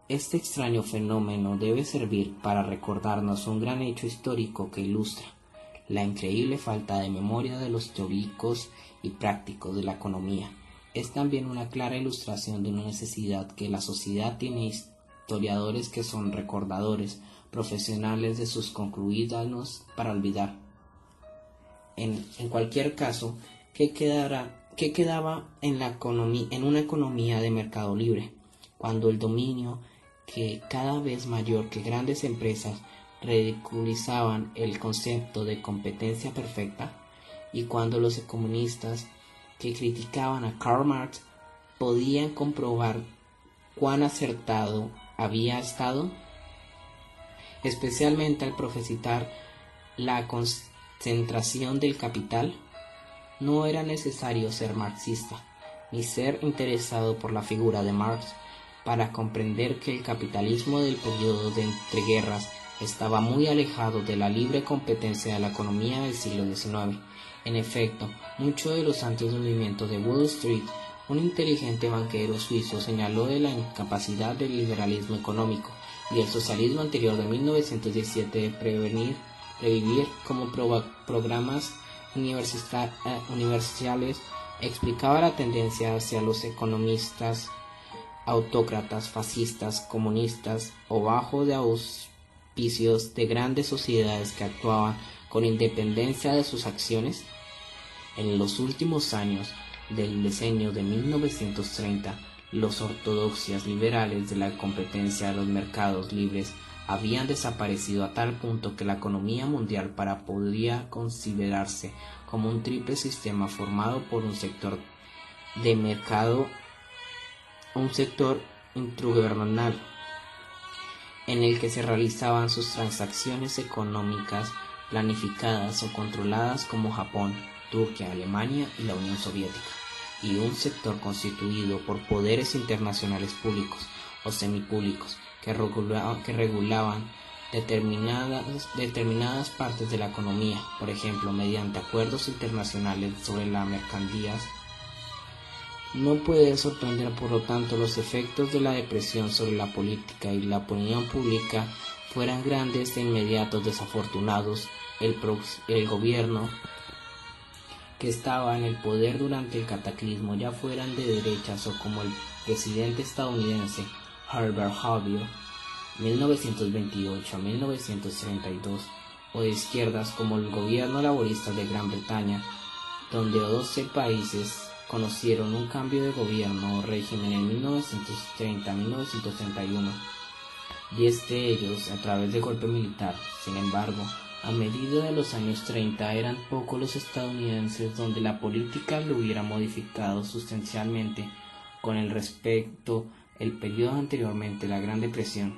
Este extraño fenómeno debe servir para recordarnos un gran hecho histórico que ilustra la increíble falta de memoria de los teóricos y prácticos de la economía. Es también una clara ilustración de una necesidad que la sociedad tiene historiadores que son recordadores profesionales de sus concluidos para olvidar. En cualquier caso, ¿qué quedaba en una economía de mercado libre, cuando el dominio, que cada vez mayor que grandes empresas, ridiculizaban el concepto de competencia perfecta, y cuando los economistas que criticaban a Karl Marx podían comprobar cuán acertado había estado, especialmente al profetizar la concentración del capital? No era necesario ser marxista, ni ser interesado por la figura de Marx, para comprender que el capitalismo del periodo de entreguerras estaba muy alejado de la libre competencia de la economía del siglo XIX. En efecto, mucho de los antes del movimiento de Wall Street, un inteligente banquero suizo señaló de la incapacidad del liberalismo económico y el socialismo anterior de 1917 de revivir como programas universales. Explicaba la tendencia hacia los economistas autócratas, fascistas, comunistas o bajo de auspicios de grandes sociedades que actuaban con independencia de sus acciones. En los últimos años del decenio de 1930, los ortodoxias liberales de la competencia de los mercados libres habían desaparecido a tal punto que la economía mundial podría considerarse como un triple sistema formado por un sector de mercado, un sector intergubernamental en el que se realizaban sus transacciones económicas planificadas o controladas como Japón, Turquía, Alemania y la Unión Soviética, y un sector constituido por poderes internacionales públicos o semipúblicos que regulaban determinadas partes de la economía, por ejemplo, mediante acuerdos internacionales sobre las mercancías. No puede sorprender, por lo tanto, los efectos de la depresión sobre la política y la opinión pública fueran grandes e inmediatos, desafortunados. El gobierno que estaba en el poder durante el cataclismo, ya fueran de derechas o como el presidente estadounidense Herbert Hoover, 1928 a 1932, o de izquierdas como el gobierno laborista de Gran Bretaña, donde 12 países conocieron un cambio de gobierno o régimen en 1930 a 1931, 10 de ellos a través de golpe militar. Sin embargo, a medida de los años 30 eran pocos los estadounidenses donde la política lo hubiera modificado sustancialmente con el respecto al periodo anteriormente la Gran Depresión.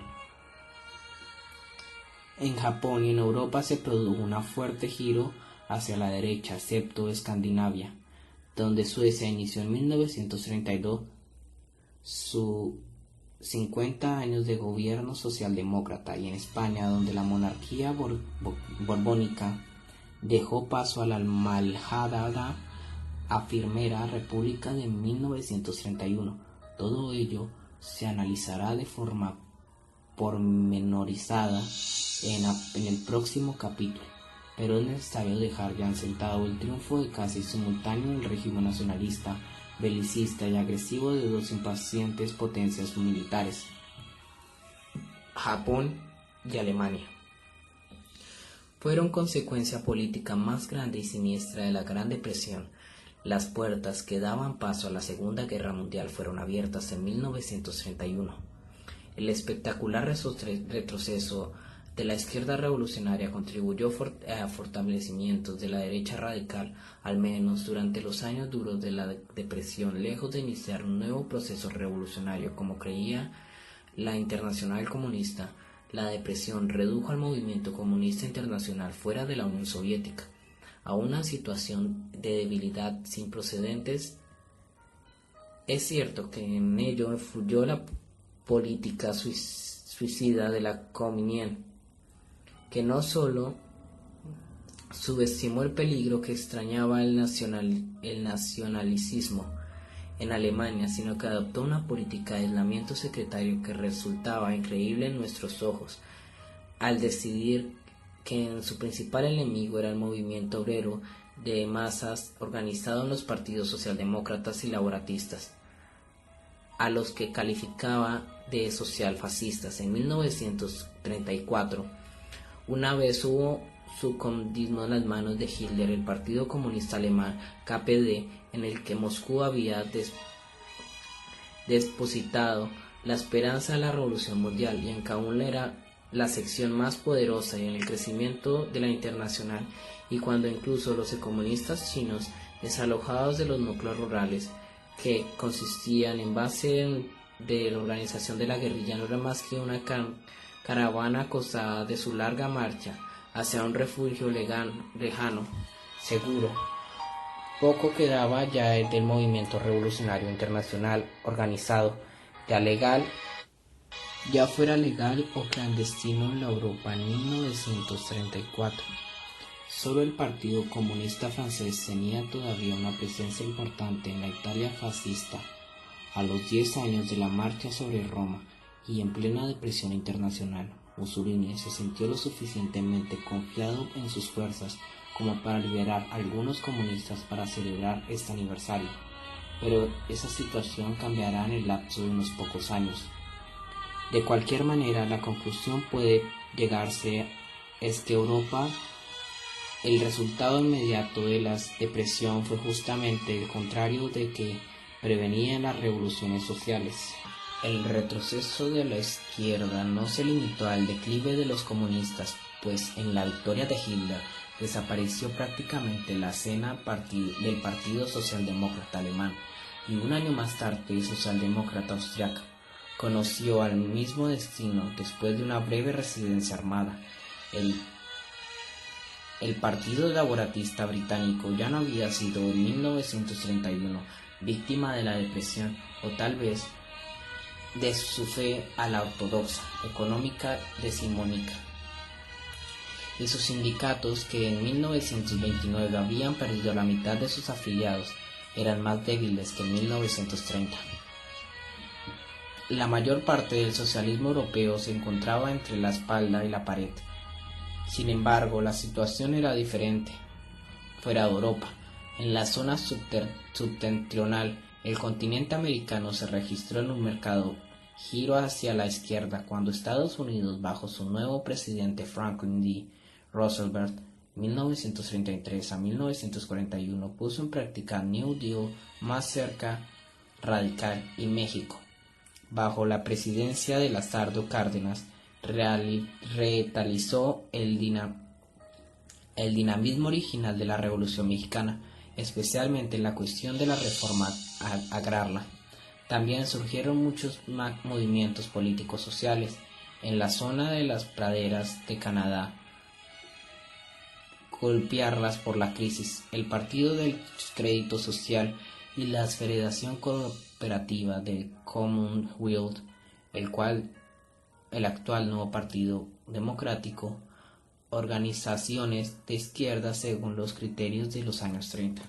En Japón y en Europa se produjo un fuerte giro hacia la derecha, excepto Escandinavia, donde Suecia inició en 1932 sus 50 años de gobierno socialdemócrata, y en España, donde la monarquía borbónica dejó paso a la malhadada afirmera República de 1931. Todo ello se analizará de forma pormenorizada en el próximo capítulo, pero es necesario dejar ya sentado el triunfo de casi simultáneo del régimen nacionalista, belicista y agresivo de dos impacientes potencias militares, Japón y Alemania. Fueron consecuencia política más grande y siniestra de la Gran Depresión. Las puertas que daban paso a la Segunda Guerra Mundial fueron abiertas en 1931. El espectacular retroceso de la izquierda revolucionaria contribuyó a fortalecimientos de la derecha radical, al menos durante los años duros de la depresión, lejos de iniciar un nuevo proceso revolucionario como creía la Internacional Comunista. La depresión redujo al movimiento comunista internacional fuera de la Unión Soviética a una situación de debilidad sin precedentes. Es cierto que en ello influyó la política suicida de la Communión, que no solo subestimó el peligro que extrañaba el nacionalismo en Alemania, sino que adoptó una política de aislamiento secretario que resultaba increíble en nuestros ojos, al decidir que su principal enemigo era el movimiento obrero de masas organizado en los partidos socialdemócratas y laboratistas, a los que calificaba de socialfascistas. En 1934, una vez hubo su comunismo en las manos de Hitler, el Partido Comunista Alemán, KPD, en el que Moscú había depositado la esperanza de la revolución mundial, y en que aún era la sección más poderosa y en el crecimiento de la internacional, y cuando incluso los comunistas chinos, desalojados de los núcleos rurales, que consistían en base de la organización de la guerrilla, no era más que una caravana acosada de su larga marcha hacia un refugio lejano, seguro. Poco quedaba ya del movimiento revolucionario internacional organizado, ya fuera legal o clandestino en la Europa en 1934. Solo el Partido Comunista Francés tenía todavía una presencia importante en la Italia fascista. A los 10 años de la marcha sobre Roma y en plena depresión internacional, Mussolini se sintió lo suficientemente confiado en sus fuerzas como para liberar a algunos comunistas para celebrar este aniversario, pero esa situación cambiará en el lapso de unos pocos años. De cualquier manera, la conclusión puede llegarse es que Europa, el resultado inmediato de la depresión fue justamente el contrario de que prevenían las revoluciones sociales. El retroceso de la izquierda no se limitó al declive de los comunistas, pues en la victoria de Hitler desapareció prácticamente la escena del Partido Socialdemócrata Alemán, y un año más tarde el Socialdemócrata Austriaco conoció al mismo destino después de una breve resistencia armada. El Partido Laborista Británico ya no había sido en 1931 víctima de la depresión, o tal vez de su fe a la ortodoxa económica decimonónica, y sus sindicatos, que en 1929 habían perdido la mitad de sus afiliados, eran más débiles que en 1930. La mayor parte del socialismo europeo se encontraba entre la espalda y la pared. Sin embargo, la situación era diferente. Fuera de Europa, en la zona septentrional, el continente americano se registró en un mercado giro hacia la izquierda cuando Estados Unidos, bajo su nuevo presidente Franklin D. Roosevelt, 1933 a 1941, puso en práctica New Deal más cerca, radical, y México, bajo la presidencia de Lázaro Cárdenas, revitalizó el dinamismo original de la Revolución Mexicana, especialmente en la cuestión de la reforma agraria. También surgieron muchos movimientos políticos sociales en la zona de las praderas de Canadá, golpeadas por la crisis. El Partido del Crédito Social y la Federación Cooperativa del Commonwealth, el actual nuevo Partido Democrático, organizaciones de izquierda según los criterios de los años 30.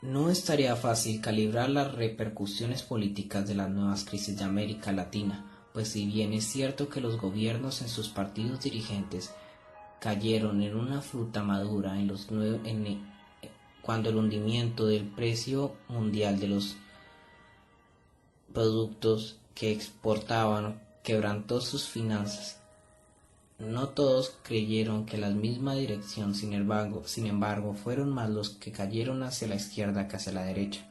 No estaría fácil calibrar las repercusiones políticas de las nuevas crisis de América Latina, pues si bien es cierto que los gobiernos en sus partidos dirigentes cayeron en una fruta madura cuando el hundimiento del precio mundial de los productos que exportaban quebrantó sus finanzas. No todos creyeron que la misma dirección, sin embargo, fueron más los que cayeron hacia la izquierda que hacia la derecha,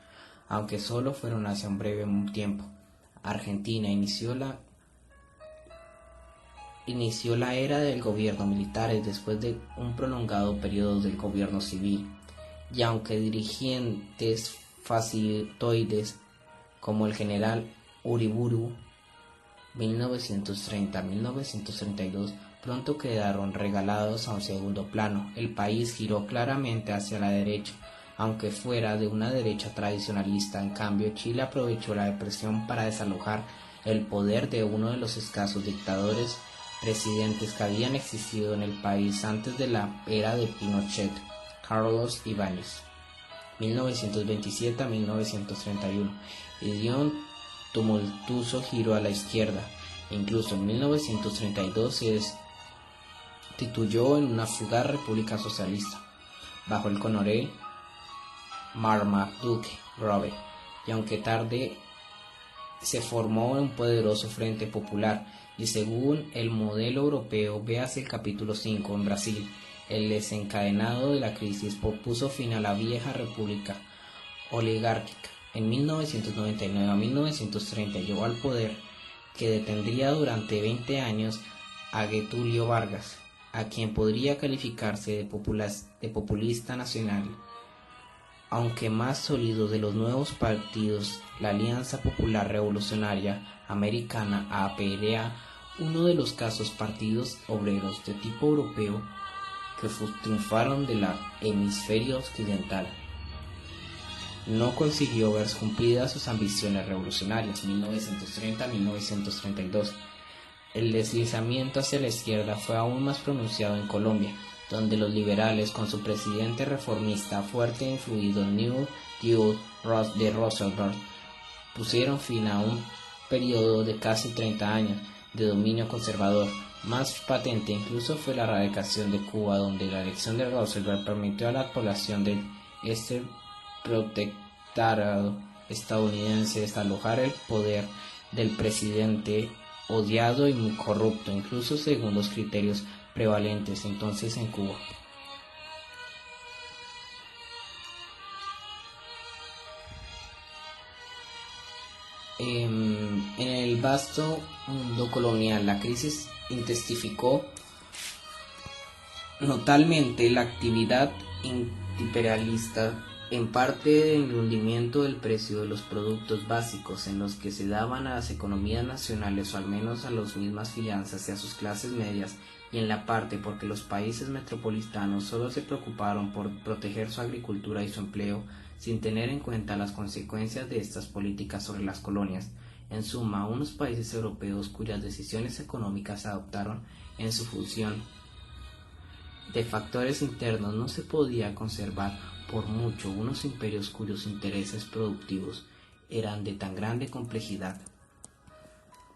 aunque solo fueron hacia un breve tiempo. Argentina inició la era del gobierno militar después de un prolongado periodo del gobierno civil, y aunque dirigentes fascistoides como el general Uriburu 1930-1932 pronto quedaron regalados a un segundo plano. El país giró claramente hacia la derecha, aunque fuera de una derecha tradicionalista. En cambio, Chile aprovechó la depresión para desalojar el poder de uno de los escasos dictadores presidentes que habían existido en el país antes de la era de Pinochet, Carlos Ibáñez, 1927 a 1931, y dio un tumultuoso giro a la izquierda. Incluso en 1932 se destituyó en una fugaz república socialista, bajo el coronel Marmaduke Robert, y aunque tarde se formó un poderoso frente popular, y según el modelo europeo, véase el capítulo 5 en Brasil, el desencadenado de la crisis puso fin a la vieja república oligárquica. En 1999 a 1930 llegó al poder, que detendría durante 20 años a Getúlio Vargas, a quien podría calificarse de populista nacional. Aunque más sólido de los nuevos partidos, la Alianza Popular Revolucionaria Americana, APRA, uno de los casos partidos obreros de tipo europeo que triunfaron del hemisferio occidental, no consiguió ver cumplidas sus ambiciones revolucionarias. 1930-1932. El deslizamiento hacia la izquierda fue aún más pronunciado en Colombia, donde los liberales, con su presidente reformista fuerte e influido New Deal de Roosevelt, pusieron fin a un periodo de casi 30 años de dominio conservador. Más patente incluso fue la erradicación de Cuba, donde la elección de Roosevelt permitió a la población de este protectorado estadounidense desalojar el poder del presidente odiado y muy corrupto, incluso según los criterios prevalentes entonces en Cuba. En el vasto mundo colonial, la crisis intensificó notablemente la actividad imperialista, en parte del hundimiento del precio de los productos básicos en los que se daban a las economías nacionales, o al menos a las mismas finanzas y a sus clases medias, y en la parte porque los países metropolitanos solo se preocuparon por proteger su agricultura y su empleo, sin tener en cuenta las consecuencias de estas políticas sobre las colonias. En suma, unos países europeos cuyas decisiones económicas se adoptaron en su función de factores internos no se podía conservar por mucho unos imperios cuyos intereses productivos eran de tan grande complejidad.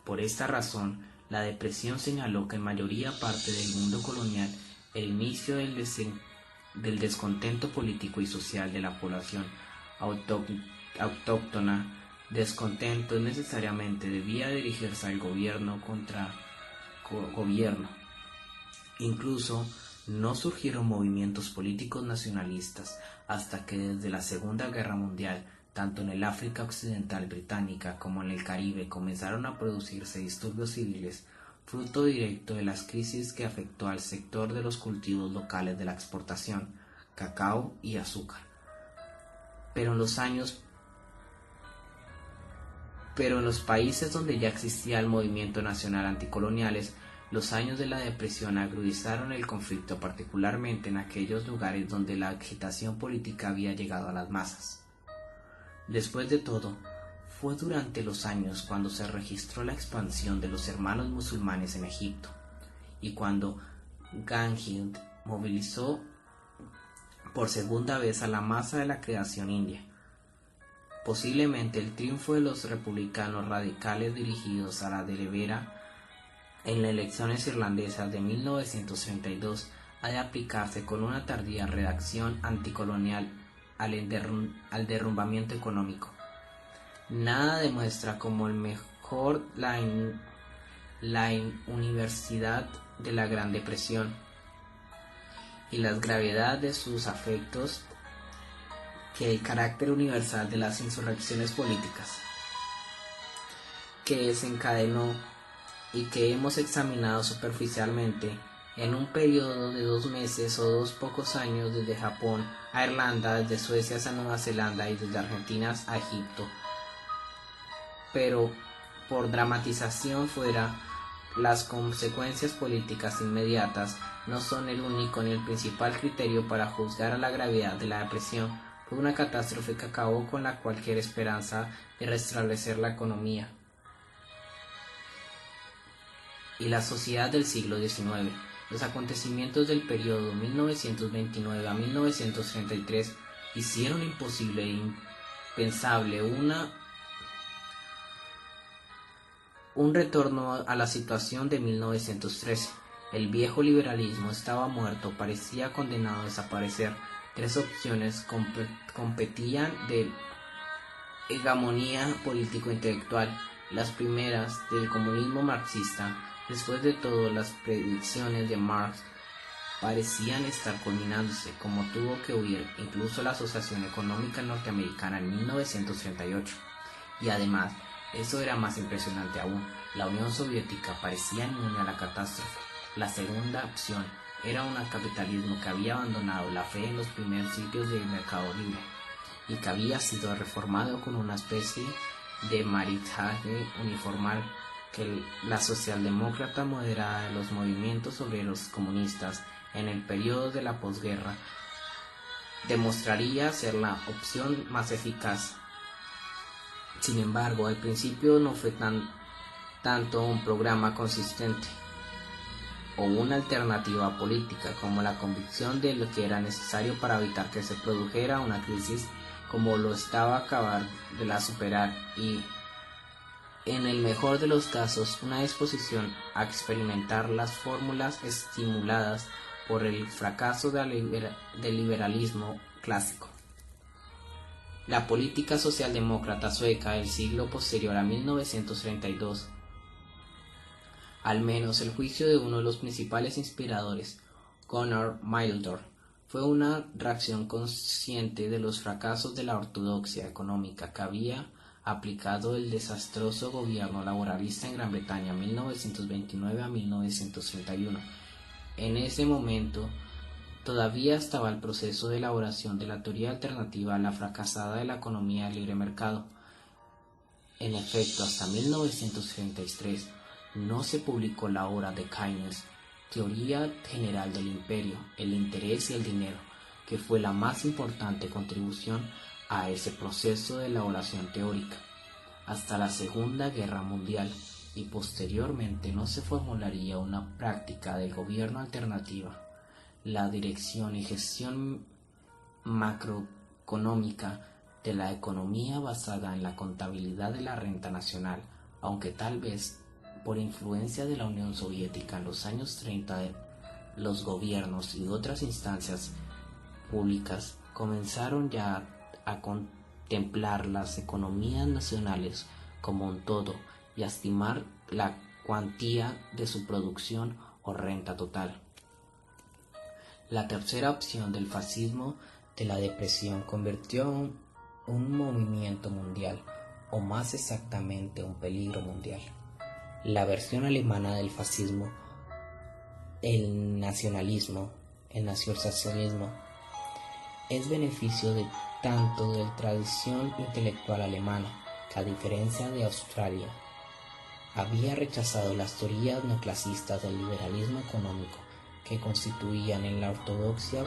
Por esta razón, la depresión señaló que en mayoría parte del mundo colonial el inicio del descontento político y social de la población autóctona. Descontento necesariamente debía dirigirse al gobierno contra gobierno. Incluso no surgieron movimientos políticos nacionalistas hasta que desde la Segunda Guerra Mundial, tanto en el África Occidental británica como en el Caribe, comenzaron a producirse disturbios civiles, fruto directo de las crisis que afectó al sector de los cultivos locales de la exportación, cacao y azúcar. Pero en los países donde ya existía el movimiento nacional anticoloniales, los años de la depresión agudizaron el conflicto, particularmente en aquellos lugares donde la agitación política había llegado a las masas. Después de todo, fue durante los años cuando se registró la expansión de los hermanos musulmanes en Egipto, y cuando Gandhi movilizó por segunda vez a la masa de la creación india. Posiblemente el triunfo de los republicanos radicales dirigidos a la delibera en las elecciones irlandesas de 1932 ha de aplicarse con una tardía reacción anticolonial al derrumbamiento económico. Nada demuestra como el mejor la universalidad de la Gran Depresión y la gravedad de sus efectos que el carácter universal de las insurrecciones políticas que desencadenó y que hemos examinado superficialmente en un periodo de 2 meses o 2 pocos años desde Japón a Irlanda, desde Suecia a Nueva Zelanda y desde Argentina a Egipto. Pero por dramatización fuera, las consecuencias políticas inmediatas no son el único ni el principal criterio para juzgar a la gravedad de la depresión. Fue una catástrofe que acabó con cualquier esperanza de restablecer la economía y la sociedad del siglo XIX. Los acontecimientos del periodo 1929 a 1933 hicieron imposible e impensable un retorno a la situación de 1913. El viejo liberalismo estaba muerto, parecía condenado a desaparecer. 3 opciones competían de hegemonía político-intelectual. Las primeras, del comunismo marxista. Después de todo, las predicciones de Marx parecían estar culminándose, como tuvo que huir incluso la Asociación Económica Norteamericana en 1938. Y además, eso era más impresionante aún, la Unión Soviética parecía inmune a la catástrofe. La segunda opción era un capitalismo que había abandonado la fe en los primeros sitios del mercado libre y que había sido reformado con una especie de maridaje uniformal que la socialdemócrata moderada de los movimientos obreros comunistas en el periodo de la posguerra demostraría ser la opción más eficaz. Sin embargo, al principio no fue tanto un programa consistente o una alternativa política como la convicción de lo que era necesario para evitar que se produjera una crisis como lo estaba acabar de la superar y, en el mejor de los casos, una disposición a experimentar las fórmulas estimuladas por el fracaso del liberalismo clásico. La política socialdemócrata sueca del siglo posterior a 1932, al menos el juicio de uno de los principales inspiradores, Gunnar Myrdal, fue una reacción consciente de los fracasos de la ortodoxia económica que había aplicado el desastroso gobierno laboralista en Gran Bretaña 1929 a 1931. En ese momento todavía estaba el proceso de elaboración de la teoría alternativa a la fracasada de la economía de libre mercado. En efecto, hasta 1933 no se publicó la obra de Keynes, Teoría General del Imperio, el Interés y el Dinero, que fue la más importante contribución a ese proceso de elaboración teórica. Hasta la Segunda Guerra Mundial y posteriormente no se formularía una práctica del gobierno alternativa. La dirección y gestión macroeconómica de la economía basada en la contabilidad de la renta nacional, aunque tal vez por influencia de la Unión Soviética en los años 30, los gobiernos y otras instancias públicas comenzaron ya a contemplar las economías nacionales como un todo y a estimar la cuantía de su producción o renta total. La tercera opción del fascismo de la depresión convirtió un movimiento mundial, o más exactamente un peligro mundial. La versión alemana del fascismo, el nacionalismo, el nacionalsocialismo, es beneficio de tanto de la tradición intelectual alemana, que a diferencia de Australia, había rechazado las teorías neoclasistas del liberalismo económico que constituían en la ortodoxia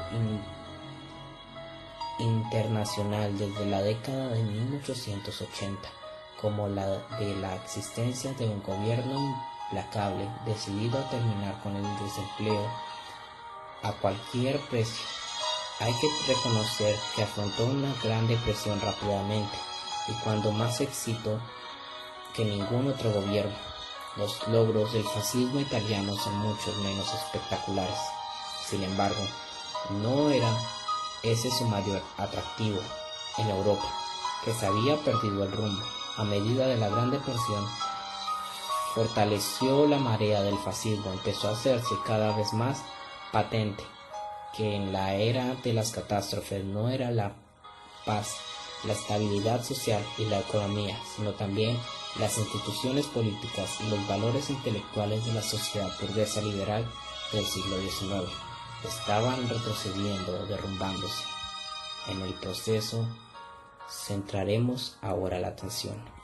internacional desde la década de 1880, como la de la existencia de un gobierno implacable decidido a terminar con el desempleo a cualquier precio. Hay que reconocer que afrontó una gran depresión rápidamente y cuando más éxito que ningún otro gobierno. Los logros del fascismo italiano son mucho menos espectaculares. Sin embargo, no era ese su mayor atractivo en Europa, que se había perdido el rumbo. A medida de la Gran Depresión, fortaleció la marea del fascismo, empezó a hacerse cada vez más patente que en la era de las catástrofes no era la paz, la estabilidad social y la economía, sino también las instituciones políticas y los valores intelectuales de la sociedad burguesa liberal del siglo XIX estaban retrocediendo o derrumbándose. En el proceso centraremos ahora la atención.